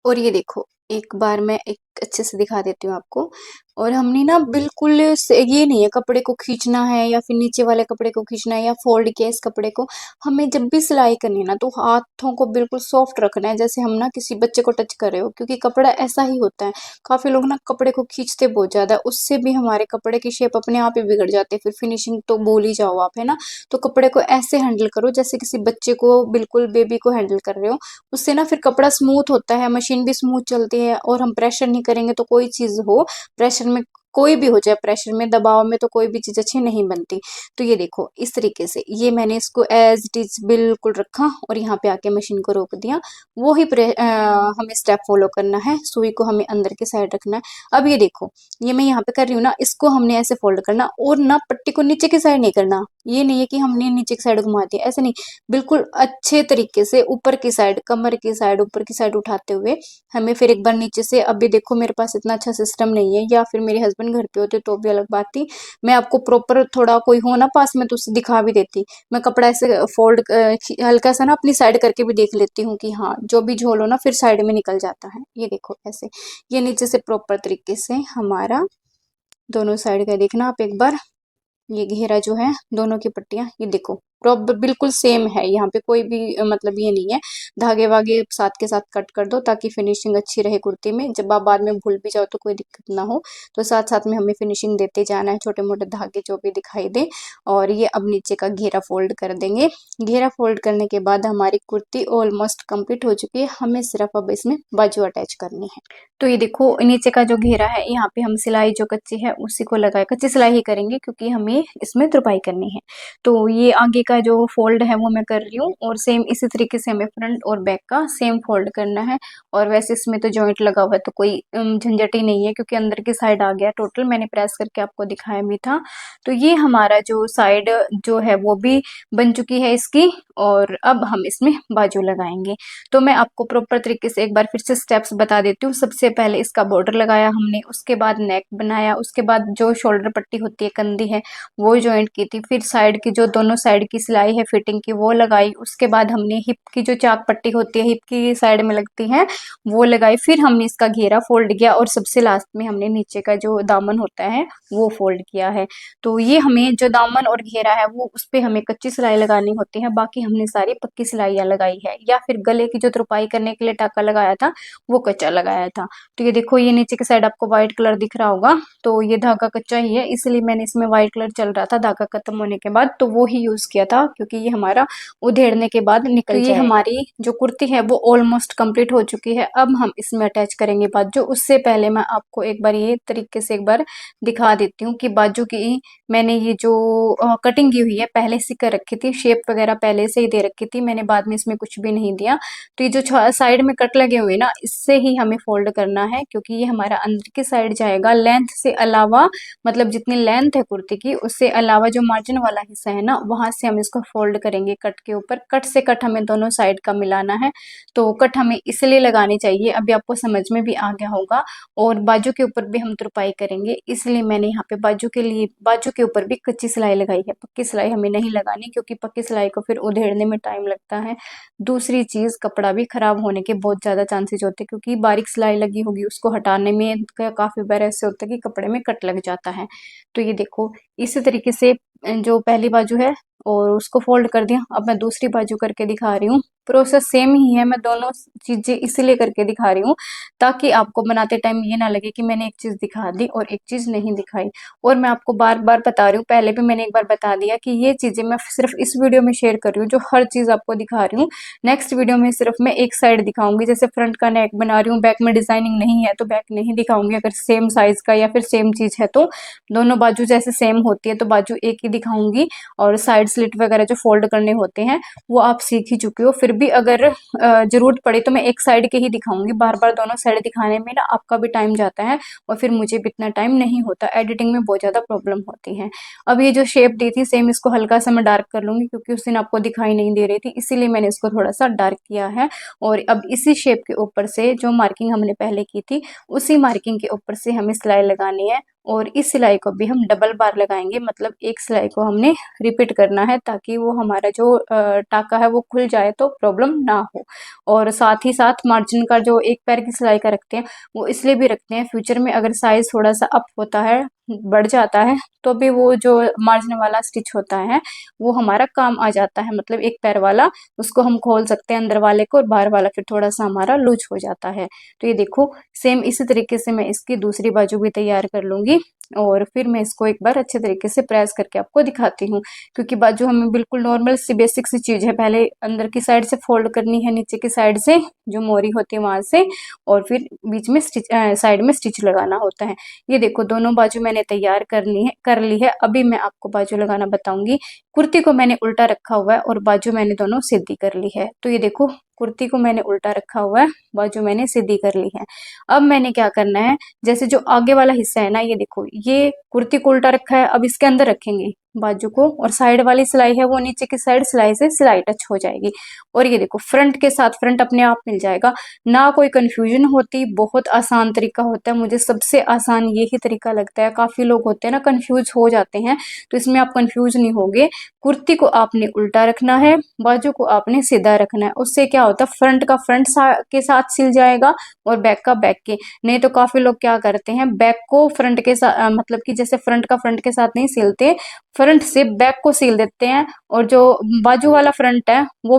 और ये देखो, एक बार मैं एक अच्छे से दिखा देती हूँ आपको। और हमने ना बिल्कुल ये नहीं है कपड़े को खींचना है या फिर नीचे वाले कपड़े को खींचना है या फोल्ड किया इस कपड़े को। हमें जब भी सिलाई करनी है ना तो हाथों को बिल्कुल सॉफ्ट रखना है, जैसे हम ना किसी बच्चे को टच कर रहे हो, क्योंकि कपड़ा ऐसा ही होता है। काफी लोग ना कपड़े को खींचते बहुत ज्यादा, उससे भी हमारे कपड़े की शेप अपने आप ही बिगड़ जाती है, फिर फिनिशिंग तो बोल ही जाओ आप, है ना। तो कपड़े को ऐसे हैंडल करो जैसे किसी बच्चे को, बिल्कुल बेबी को हैंडल कर रहे हो। उससे ना फिर कपड़ा स्मूथ होता है, मशीन भी स्मूथ चलती है, और हम प्रेशर नहीं करेंगे तो कोई चीज हो, प्रेशर में कोई भी हो जाए, प्रेशर में, दबाव में, तो कोई भी चीज अच्छी नहीं बनती। तो ये देखो इस तरीके से ये मैंने इसको एज इट इज बिल्कुल रखा और यहाँ पे आके मशीन को रोक दिया। वो ही हमें स्टेप फॉलो करना है, सुई को हमें अंदर की साइड रखना है। अब ये देखो, ये मैं यहाँ पे कर रही हूँ ना, इसको हमने ऐसे फोल्ड करना, और ना पट्टी को नीचे की साइड नहीं करना। ये नहीं है कि हमने नीचे की साइड घुमा दिया, ऐसे नहीं, बिल्कुल अच्छे तरीके से ऊपर की साइड, कमर की साइड, ऊपर की साइड उठाते हुए हमें फिर एक बार नीचे से। अभी देखो मेरे पास इतना अच्छा सिस्टम नहीं है, या फिर मेरे हस्बैंड घर पे होते तो भी अलग बात थी, मैं आपको प्रॉपर थोड़ा कोई हो ना पास में तो उससे दिखा भी देती। मैं कपड़ा ऐसे फोल्ड हल्का सा ना अपनी साइड करके भी देख लेती हूँ कि हाँ जो भी झोल हो ना फिर साइड में निकल जाता है। ये देखो ऐसे, ये नीचे से प्रॉपर तरीके से हमारा दोनों साइड का देखना आप एक बार। ये घेरा जो है दोनों की पट्टियां, ये देखो बिल्कुल सेम है, यहाँ पे कोई भी मतलब ये नहीं है। धागे वागे साथ के साथ कट कर दो ताकि फिनिशिंग अच्छी रहे कुर्ती में, जब आप बाद में भूल भी जाओ तो कोई दिक्कत ना हो। तो साथ साथ में हमें फिनिशिंग देते जाना है, छोटे मोटे धागे जो भी दिखाई दे। और ये अब नीचे का घेरा फोल्ड कर देंगे। घेरा फोल्ड करने के बाद हमारी कुर्ती ऑलमोस्ट कंप्लीट हो चुकी है, हमें सिर्फ अब इसमें बाजू अटैच करनी है। तो ये देखो नीचे का जो घेरा है, यहाँ पे हम सिलाई जो कच्ची है उसी को लगाए, कच्ची सिलाई ही करेंगे क्योंकि हमें इसमें तुरपाई करनी है। तो ये आगे का जो फोल्ड है वो मैं कर रही हूँ, और सेम इसी तरीके से हमें फ्रंट और बैक का सेम फोल्ड करना है। और वैसे इसमें तो जॉइंट लगा हुआ है तो कोई झंझट ही नहीं है, क्योंकि अंदर की साइड आ गया टोटल, मैंने प्रेस करके आपको दिखाया भी था। तो ये हमारा जो साइड जो है वो भी बन चुकी है इसकी, और अब हम इसमें बाजू लगाएंगे। तो मैं आपको प्रॉपर तरीके से एक बार फिर से स्टेप्स बता देती हूँ। सबसे पहले इसका बॉर्डर लगाया हमने, उसके बाद नेक बनाया, उसके बाद जो शोल्डर पट्टी होती है, कंधी है, वो ज्वाइंट की थी, फिर साइड की जो दोनों साइड की सिलाई है फिटिंग की वो लगाई, उसके बाद हमने हिप की जो चाक पट्टी होती है हिप की साइड में लगती है वो लगाई, फिर हमने इसका घेरा फोल्ड किया, और सबसे लास्ट में हमने नीचे का जो दामन होता है वो फोल्ड किया है। तो ये हमें जो दामन और घेरा है वो उस पे हमें कच्ची सिलाई लगानी होती है, बाकी हमने सारी पक्की सिलाइयाँ लगाई है। या फिर गले की जो तुरपाई करने के लिए टाका लगाया था वो कच्चा लगाया था। तो ये देखो ये नीचे की साइड आपको व्हाइट कलर दिख रहा होगा, तो ये धागा कच्चा ही है, इसलिए मैंने इसमें व्हाइट कलर चल रहा था धागा खत्म होने के बाद, तो वो ही यूज किया था क्योंकि ये हमारा उधेड़ने के बाद निकल जाए। तो ये हमारी जो कुर्ती है वो ऑलमोस्ट कंप्लीट हो चुकी है। अब हम इसमें अटैच करेंगे बाजू। उससे पहले मैं आपको एक बार ये तरीके से एक बार दिखा देती हूँ कि बाजू की मैंने ये जो कटिंग की हुई है पहले से कर रखी थी, शेप वगैरह पहले से ही दे रखी थी मैंने, बाद में इसमें कुछ भी नहीं दिया। तो ये जो साइड में कट लगे हुए ना, इससे ही हमें फोल्ड करना है, क्योंकि ये हमारा अंदर की साइड जाएगा। लेंथ से अलावा, मतलब जितनी लेंथ है कुर्ती की उससे अलावा जो मार्जिन वाला हिस्सा है ना, वहां से हम इसको फोल्ड करेंगे कट के ऊपर। कट से कट हमें दोनों साइड का मिलाना है। तो कट हमें इसलिए लगानी चाहिए, अभी आपको समझ में भी आ गया होगा। और बाजू के ऊपर भी हम तुरपाई करेंगे, इसलिए मैंने यहाँ पे बाजू के लिए बाजू के ऊपर भी कच्ची सिलाई लगाई है, पक्की सिलाई हमें नहीं लगानी, क्योंकि पक्की सिलाई को फिर उधेड़ने में टाइम लगता है। दूसरी चीज, कपड़ा भी खराब होने के बहुत ज्यादा चांसेस होते हैं, क्योंकि बारीक सिलाई लगी होगी उसको हटाने में काफी बार ऐसे होता है कि कपड़े में कट लग जाता है। तो ये देखो इसी तरीके से जो पहली बाजू है और उसको फोल्ड कर दिया, अब मैं दूसरी बाजू करके दिखा रही हूँ। प्रोसेस सेम ही है, मैं दोनों चीजें इसलिए करके दिखा रही हूँ ताकि आपको बनाते टाइम ये ना लगे कि मैंने एक चीज दिखा दी और एक चीज नहीं दिखाई। और मैं आपको बार बार बता रही हूँ, पहले भी मैंने एक बार बता दिया कि ये चीजें मैं सिर्फ इस वीडियो में शेयर कर रही हूँ जो हर चीज आपको दिखा रही हूँ। नेक्स्ट वीडियो में सिर्फ मैं एक साइड दिखाऊंगी, जैसे फ्रंट का नेक बना रही हूँ, बैक में डिजाइनिंग नहीं है तो बैक नहीं दिखाऊंगी, अगर सेम साइज का या फिर सेम चीज है तो। दोनों बाजू जैसे सेम होती है तो बाजू एक ही दिखाऊंगी, और साइड स्लिट वगैरह जो फोल्ड करने होते हैं वो आप सीख ही चुके हो। फिर भी अगर जरूरत पड़े तो मैं एक साइड के ही दिखाऊंगी, बार बार दोनों साइड दिखाने में ना आपका भी टाइम जाता है, और फिर मुझे भी इतना टाइम नहीं होता, एडिटिंग में बहुत ज्यादा प्रॉब्लम होती है। अब ये जो शेप दी थी सेम, इसको हल्का सा मैं डार्क कर लूंगी, क्योंकि उस दिन आपको दिखाई नहीं दे रही थी, इसीलिए मैंने इसको थोड़ा सा डार्क किया है। और अब इसी शेप के ऊपर से जो मार्किंग हमने पहले की थी उसी मार्किंग के ऊपर से हमें सिलाई लगानी है, और इस सिलाई को भी हम डबल बार लगाएंगे, मतलब एक सिलाई को हमने रिपीट करना है ताकि वो हमारा जो टाका है वो खुल जाए तो प्रॉब्लम ना हो। और साथ ही साथ मार्जिन का जो एक पैर की सिलाई का रखते हैं वो इसलिए भी रखते हैं, फ्यूचर में अगर साइज थोड़ा सा अप होता है, बढ़ जाता है, तो भी वो जो मार्जिन वाला स्टिच होता है वो हमारा काम आ जाता है, मतलब एक पैर वाला उसको हम खोल सकते हैं अंदर वाले को, और बाहर वाला फिर थोड़ा सा हमारा लूज हो जाता है। तो ये देखो सेम इसी तरीके से मैं इसकी दूसरी बाजू भी तैयार कर लूंगी, और फिर मैं इसको एक बार अच्छे तरीके से प्रेस करके आपको दिखाती हूँ। क्योंकि बाजू हमें बिल्कुल नॉर्मल सी बेसिक सी चीज है, पहले अंदर की साइड से फोल्ड करनी है, नीचे की साइड से जो मोरी होती है वहां से, और फिर बीच में स्टिच साइड में स्टिच लगाना होता है। ये देखो दोनों बाजू मैंने तैयार कर ली है। अभी मैं आपको बाजू लगाना बताऊंगी। कुर्ती को मैंने उल्टा रखा हुआ है और बाजू मैंने दोनों सीधी कर ली है। तो ये देखो कुर्ती को मैंने उल्टा रखा हुआ है, बाजू मैंने सीधी कर ली है। अब मैंने क्या करना है, जैसे जो आगे वाला हिस्सा है ना, ये देखो ये कुर्ती को उल्टा रखा है, अब इसके अंदर रखेंगे बाजू को, और साइड वाली सिलाई है वो नीचे की साइड सिलाई से सिलाई टच हो जाएगी। और ये देखो फ्रंट के साथ फ्रंट अपने आप मिल जाएगा, ना कोई कंफ्यूजन होती, बहुत आसान तरीका होता है, मुझे सबसे आसान यही तरीका लगता है। काफी लोग होते हैं ना कंफ्यूज हो जाते हैं, तो इसमें आप कंफ्यूज नहीं होगे। कुर्ती को आपने उल्टा रखना है, बाजू को आपने सीधा रखना है, उससे क्या होता है फ्रंट का फ्रंट के साथ सिल जाएगा और बैक का बैक के। नहीं तो काफी लोग क्या करते हैं बैक को फ्रंट के साथ मतलब कि जैसे फ्रंट का फ्रंट के साथ नहीं सिलते, फ्रंट से बैक को सील देते हैं और जो बाजू वाला फ्रंट है वो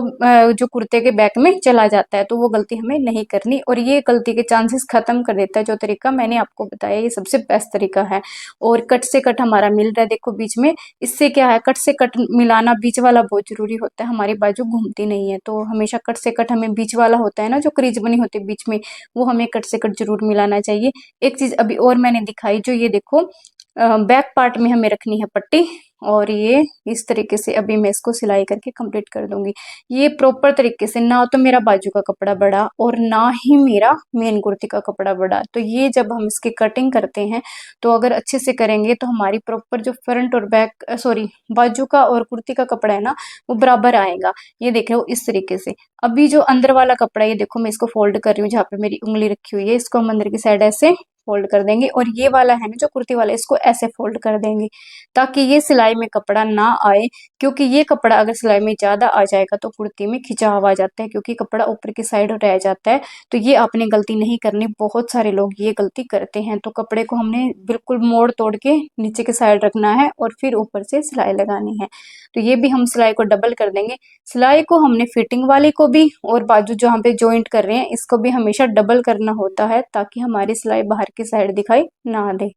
जो कुर्ते के बैक में चला जाता है। तो वो गलती हमें नहीं करनी और ये गलती के चांसेस खत्म कर देता है। जो तरीका मैंने आपको बताया ये सबसे बेस्ट तरीका है। और कट से कट हमारा मिल रहा है देखो बीच में। इससे क्या है, कट से कट मिलाना बीच वाला बहुत जरूरी होता है, हमारी बाजू घूमती नहीं है। तो हमेशा कट से कट हमें बीच वाला होता है ना, जो क्रीज बनी होती है बीच में, वो हमें कट से कट जरूर मिलाना चाहिए। एक चीज अभी और मैंने दिखाई, जो ये देखो बैक पार्ट में हमें रखनी है पट्टी, और ये इस तरीके से अभी मैं इसको सिलाई करके कंप्लीट कर दूंगी। ये प्रॉपर तरीके से, ना तो मेरा बाजू का कपड़ा बड़ा और ना ही मेरा मेन कुर्ती का कपड़ा बड़ा। तो ये जब हम इसकी कटिंग करते हैं तो अगर अच्छे से करेंगे तो हमारी प्रॉपर जो फ्रंट और बैक सॉरी बाजू का और कुर्ती का कपड़ा है ना, वो बराबर आएगा। ये देख रहे हो इस तरीके से। अभी जो अंदर वाला कपड़ा, ये देखो मैं इसको फोल्ड कर रही हूँ, जहाँ पे मेरी उंगली रखी हुई है इसको हम अंदर की साइड ऐसे फोल्ड कर देंगे, और ये वाला है ना जो कुर्ती वाला, इसको ऐसे फोल्ड कर देंगे ताकि ये सिलाई में कपड़ा ना आए। क्योंकि ये कपड़ा अगर सिलाई में ज्यादा आ जाएगा तो कुर्ती में खिंचाव आ जाता है, क्योंकि कपड़ा ऊपर की साइड रह जाता है। तो ये आपने गलती नहीं करनी, बहुत सारे लोग ये गलती करते हैं। तो कपड़े को हमने बिल्कुल मोड़ तोड़ के नीचे की साइड रखना है और फिर ऊपर से सिलाई लगानी है। तो ये भी हम सिलाई को डबल कर देंगे। सिलाई को हमने फिटिंग वाली को भी और बाजू जहाँ पे जॉइंट कर रहे हैं इसको भी हमेशा डबल करना होता है, ताकि हमारी सिलाई बाहर की साइड दिखाई ना दे।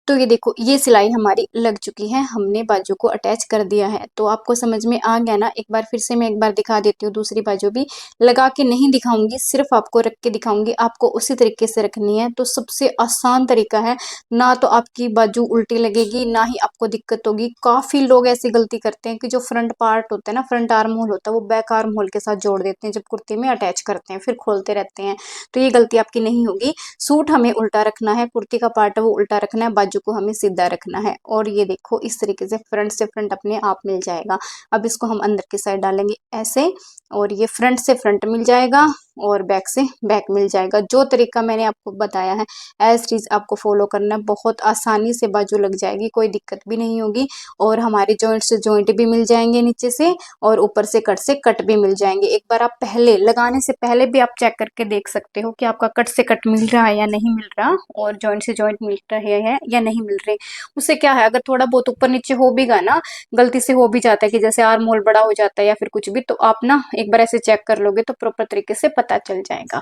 तो ये देखो ये सिलाई हमारी लग चुकी है, हमने बाजू को अटैच कर दिया है। तो आपको समझ में आ गया ना। एक बार फिर से मैं एक बार दिखा देती हूँ, दूसरी बाजू भी लगा के नहीं दिखाऊंगी, सिर्फ आपको रख के दिखाऊंगी। आपको उसी तरीके से रखनी है। तो सबसे आसान तरीका है, ना तो आपकी बाजू उल्टी लगेगी ना ही आपको दिक्कत होगी। काफी लोग ऐसी गलती करते हैं कि जो फ्रंट पार्ट होता है ना, फ्रंट आर्म होल होता है, वो बैक आर्म होल के साथ जोड़ देते हैं जब कुर्ती में अटैच करते हैं, फिर खोलते रहते हैं। तो ये गलती आपकी नहीं होगी। सूट हमें उल्टा रखना है, कुर्ती का पार्ट है वो उल्टा रखना है, बाजू को हमें सीधा रखना है। और ये देखो इस तरीके से फ्रंट से फ्रंट अपने आप मिल जाएगा। अब इसको हम अंदर की साइड डालेंगे ऐसे, और ये फ्रंट से फ्रंट मिल जाएगा और बैक से बैक मिल जाएगा। जो तरीका मैंने आपको बताया है एज चीज आपको फॉलो करना है, बहुत आसानी से बाजू लग जाएगी, कोई दिक्कत भी नहीं होगी। और हमारे जॉइंट से जॉइंट भी मिल जाएंगे नीचे से, और ऊपर से कट भी मिल जाएंगे। एक बार आप पहले लगाने से पहले भी आप चेक करके देख सकते हो कि आपका कट से कट मिल रहा है या नहीं मिल रहा, और जॉइंट से जॉइंट मिल रहे हैं या नहीं मिल रहे। उससे क्या है, अगर थोड़ा बहुत ऊपर नीचे हो भी गा ना, गलती से हो भी जाता है कि जैसे आर्म होल बड़ा हो जाता है या फिर कुछ भी, तो आप ना एक बार ऐसे चेक कर लोगे तो प्रॉपर तरीके से पता चल जाएगा।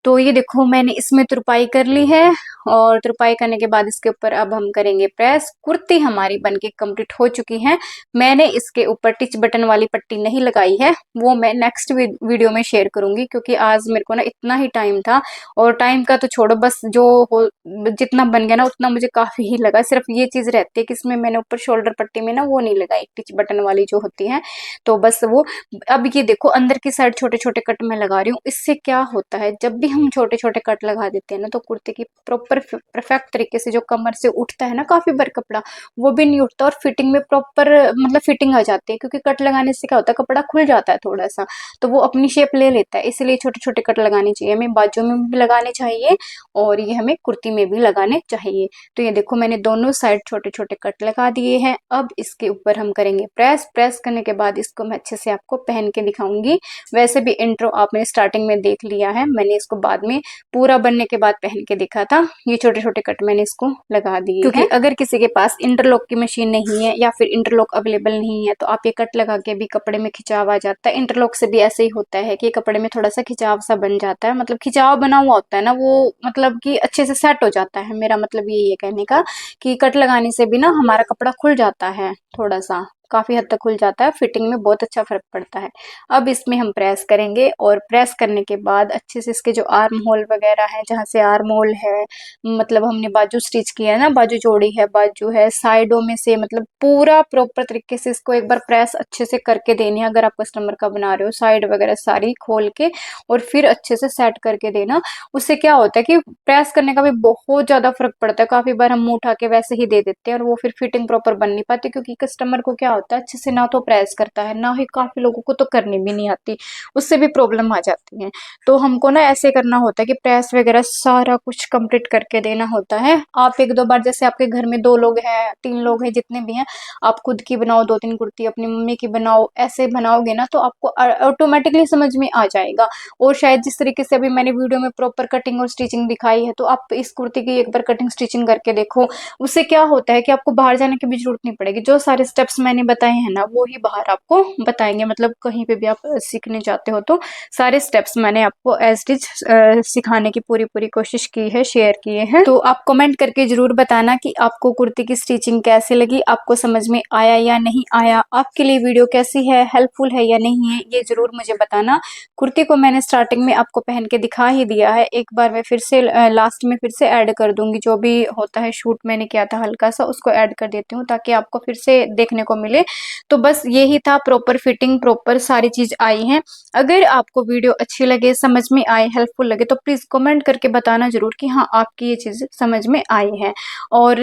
तो ये देखो मैंने इसमें तुरपाई कर ली है, और तुरपाई करने के बाद इसके ऊपर अब हम करेंगे प्रेस। कुर्ती हमारी बनके कंप्लीट हो चुकी है। मैंने इसके ऊपर टिच बटन वाली पट्टी नहीं लगाई है, वो मैं नेक्स्ट वीडियो में शेयर करूंगी, क्योंकि आज मेरे को ना इतना ही टाइम था। और टाइम का तो छोड़ो, बस जो हो जितना बन गया ना उतना मुझे काफी ही लगा। सिर्फ ये चीज रहती है कि इसमें मैंने ऊपर शोल्डर पट्टी में ना वो नहीं लगाई, टिच बटन वाली जो होती है। तो बस वो, अब ये देखो अंदर की साइड छोटे छोटे कट मैं लगा रही हूँ। इससे क्या होता है, जब भी हम छोटे छोटे कट लगा देते हैं ना, तो कुर्ते की प्रॉपर परफेक्ट तरीके से जो कमर से उठता है ना काफी बार कपड़ा, वो भी नहीं उठता, और फिटिंग में प्रॉपर मतलब फिटिंग आ जाती है। क्योंकि कट लगाने से क्या होता है, कपड़ा खुल जाता है थोड़ा सा, तो वो अपनी शेप ले लेता है। इसलिए छोटे छोटे कट लगाने चाहिए, हमें बाजू में भी लगाने चाहिए और ये हमें कुर्ती में भी लगाने चाहिए। तो ये देखो मैंने दोनों साइड छोटे छोटे कट लगा दिए हैं। अब इसके ऊपर हम करेंगे प्रेस। प्रेस करने के बाद इसको मैं अच्छे से आपको पहन के दिखाऊंगी। वैसे भी इंट्रो आपने स्टार्टिंग में देख लिया है, मैंने इसको बाद में पूरा बनने के बाद पहन के देखा था। ये छोटे छोटे कट मैंने इसको लगा दिए हैं। क्योंकि अगर किसी के पास इंटरलॉक की मशीन नहीं है या फिर इंटरलॉक अवेलेबल नहीं है, तो आप ये कट लगा के भी कपड़े में खिंचाव आ जाता है। इंटरलॉक से भी ऐसे ही होता है कि कपड़े में थोड़ा सा खिंचाव सा बन जाता है, मतलब खिंचाव बना हुआ होता है ना, वो मतलब कि अच्छे से सेट हो जाता है। मेरा मतलब यही है कहने का कि कट लगाने से भी ना हमारा कपड़ा खुल जाता है, थोड़ा सा काफी हद तक खुल जाता है, फिटिंग में बहुत अच्छा फर्क पड़ता है। अब इसमें हम प्रेस करेंगे, और प्रेस करने के बाद अच्छे से इसके जो आर्म होल वगैरह है, जहाँ से आर्म होल है, मतलब हमने बाजू स्टिच किया है ना, बाजू जोड़ी है, बाजू है, साइडों में से, मतलब पूरा प्रॉपर तरीके से इसको एक बार प्रेस अच्छे से करके देनी है। अगर आप कस्टमर का बना रहे हो, साइड वगैरह सारी खोल के और फिर अच्छे से सेट करके देना। उससे क्या होता है कि प्रेस करने का भी बहुत ज्यादा फर्क पड़ता है। काफी बार हम मुंह उठा के वैसे ही दे देते हैं और वो फिर फिटिंग प्रॉपर बन नहीं पाती, क्योंकि कस्टमर को क्या होता होता है अच्छे से ना तो प्रेस करता है, ना ही काफ़ी लोगों को तो करनी भी नहीं आती, उससे भी प्रॉब्लम आ जाती है। तो हमको ना ऐसे करना होता है कि प्रेस वगैरह सारा कुछ कंप्लीट करके देना होता है। आप 1-2 बार, जैसे आपके घर में 2 लोग हैं, 3 लोग हैं, जितने भी हैं, आप खुद की बनाओ 2-3 कुर्ती, अपनी मम्मी की बनाओ, ऐसे बनाओगे ना तो आपको ऑटोमेटिकली समझ में आ जाएगा। और शायद जिस तरीके से अभी मैंने वीडियो में प्रॉपर कटिंग और स्टिचिंग दिखाई है, तो आप इस कुर्ती की एक बार कटिंग स्टिचिंग करके देखो। उससे क्या होता है कि आपको बाहर जाने की भी जरूरत नहीं पड़ेगी। जो सारे स्टेप्स मैंने बताए हैं ना, वो ही बाहर आपको बताएंगे। मतलब कहीं पे भी आप सीखने जाते हो तो सारे स्टेप्स मैंने आपको एज इट इज सिखाने की पूरी कोशिश की है, शेयर किए हैं। तो आप कमेंट करके जरूर बताना कि आपको कुर्ती की स्टिचिंग कैसे लगी, आपको समझ में आया या नहीं आया, आपके लिए वीडियो कैसी है, हेल्पफुल है या नहीं है, ये जरूर मुझे बताना। कुर्ती को मैंने स्टार्टिंग में आपको पहन के दिखा ही दिया है, एक बार मैं फिर से लास्ट में फिर से ऐड कर दूंगी। जो भी होता है शूट मैंने किया था हल्का सा, उसको ऐड कर देती हूँ ताकि आपको फिर से देखने को मिले। तो बस यही था, प्रॉपर फिटिंग, प्रॉपर सारी चीज आई है। अगर आपको वीडियो अच्छी लगे, समझ में आए, हेल्पफुल लगे, तो प्लीज कमेंट करके बताना जरूर कि हाँ आपकी ये चीज समझ में आई है। और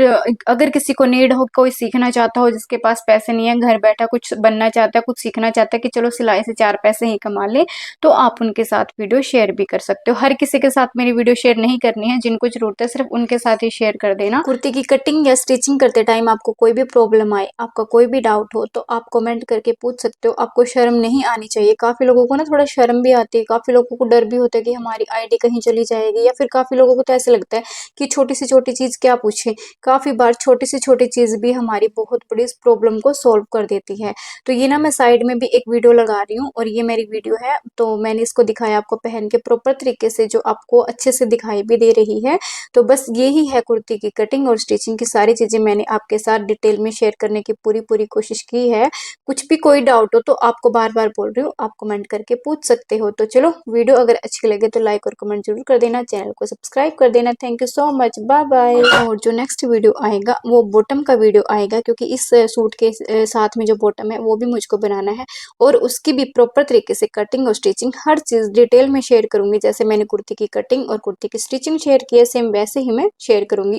अगर किसी को नीड हो, कोई सीखना चाहता हो, जिसके पास पैसे नहीं है, घर बैठा कुछ बनना चाहता है, कुछ सीखना चाहता है कि चलो सिलाई से 4 पैसे ही कमा ले, तो आप उनके साथ वीडियो शेयर भी कर सकते हो। हर किसी के साथ मेरी वीडियो शेयर नहीं करनी है, जिनको जरूरत है सिर्फ उनके साथ ही शेयर कर देना। कुर्ती की कटिंग या स्टिचिंग करते टाइम आपको कोई भी प्रॉब्लम आए, आपका कोई भी डाउट हो, तो आप कमेंट करके पूछ सकते हो। आपको शर्म नहीं आनी चाहिए। काफी लोगों को ना थोड़ा शर्म भी आती है, काफी लोगों को डर भी होता है कि हमारी आईडी कहीं चली जाएगी, या फिर काफी लोगों को तो ऐसे लगता है कि छोटी से छोटी चीज क्या पूछे। काफी बार छोटी से छोटी चीज भी हमारी बहुत बड़ी प्रॉब्लम को सॉल्व कर देती है। तो ये ना मैं साइड में भी एक वीडियो लगा रही हूँ, और ये मेरी वीडियो है, तो मैंने इसको दिखाया आपको पहन के प्रॉपर तरीके से, जो आपको अच्छे से दिखाई भी दे रही है। तो बस यही है कुर्ती की कटिंग और स्टिचिंग की सारी चीजें मैंने आपके साथ डिटेल में शेयर करने की पूरी कोशिश की है। कुछ भी कोई डाउट हो तो आपको बार बार बोल रही हूँ, आप कमेंट करके पूछ सकते हो। तो चलो, वीडियो अगर अच्छी लगे तो लाइक और कमेंट जरूर कर देना, चैनल को सब्सक्राइब कर देना। Thank you so much, bye bye. और जो नेक्स्ट वीडियो आएगा वो बॉटम का वीडियो आएगा, क्योंकि इस सूट के साथ में जो बॉटम है वो भी मुझको बनाना है, और उसकी भी प्रॉपर तरीके से कटिंग और स्टिचिंग हर चीज डिटेल में शेयर करूंगी। जैसे मैंने कुर्ती की कटिंग और कुर्ती की स्टिचिंग शेयर की है, सेम वैसे ही मैं शेयर करूंगी।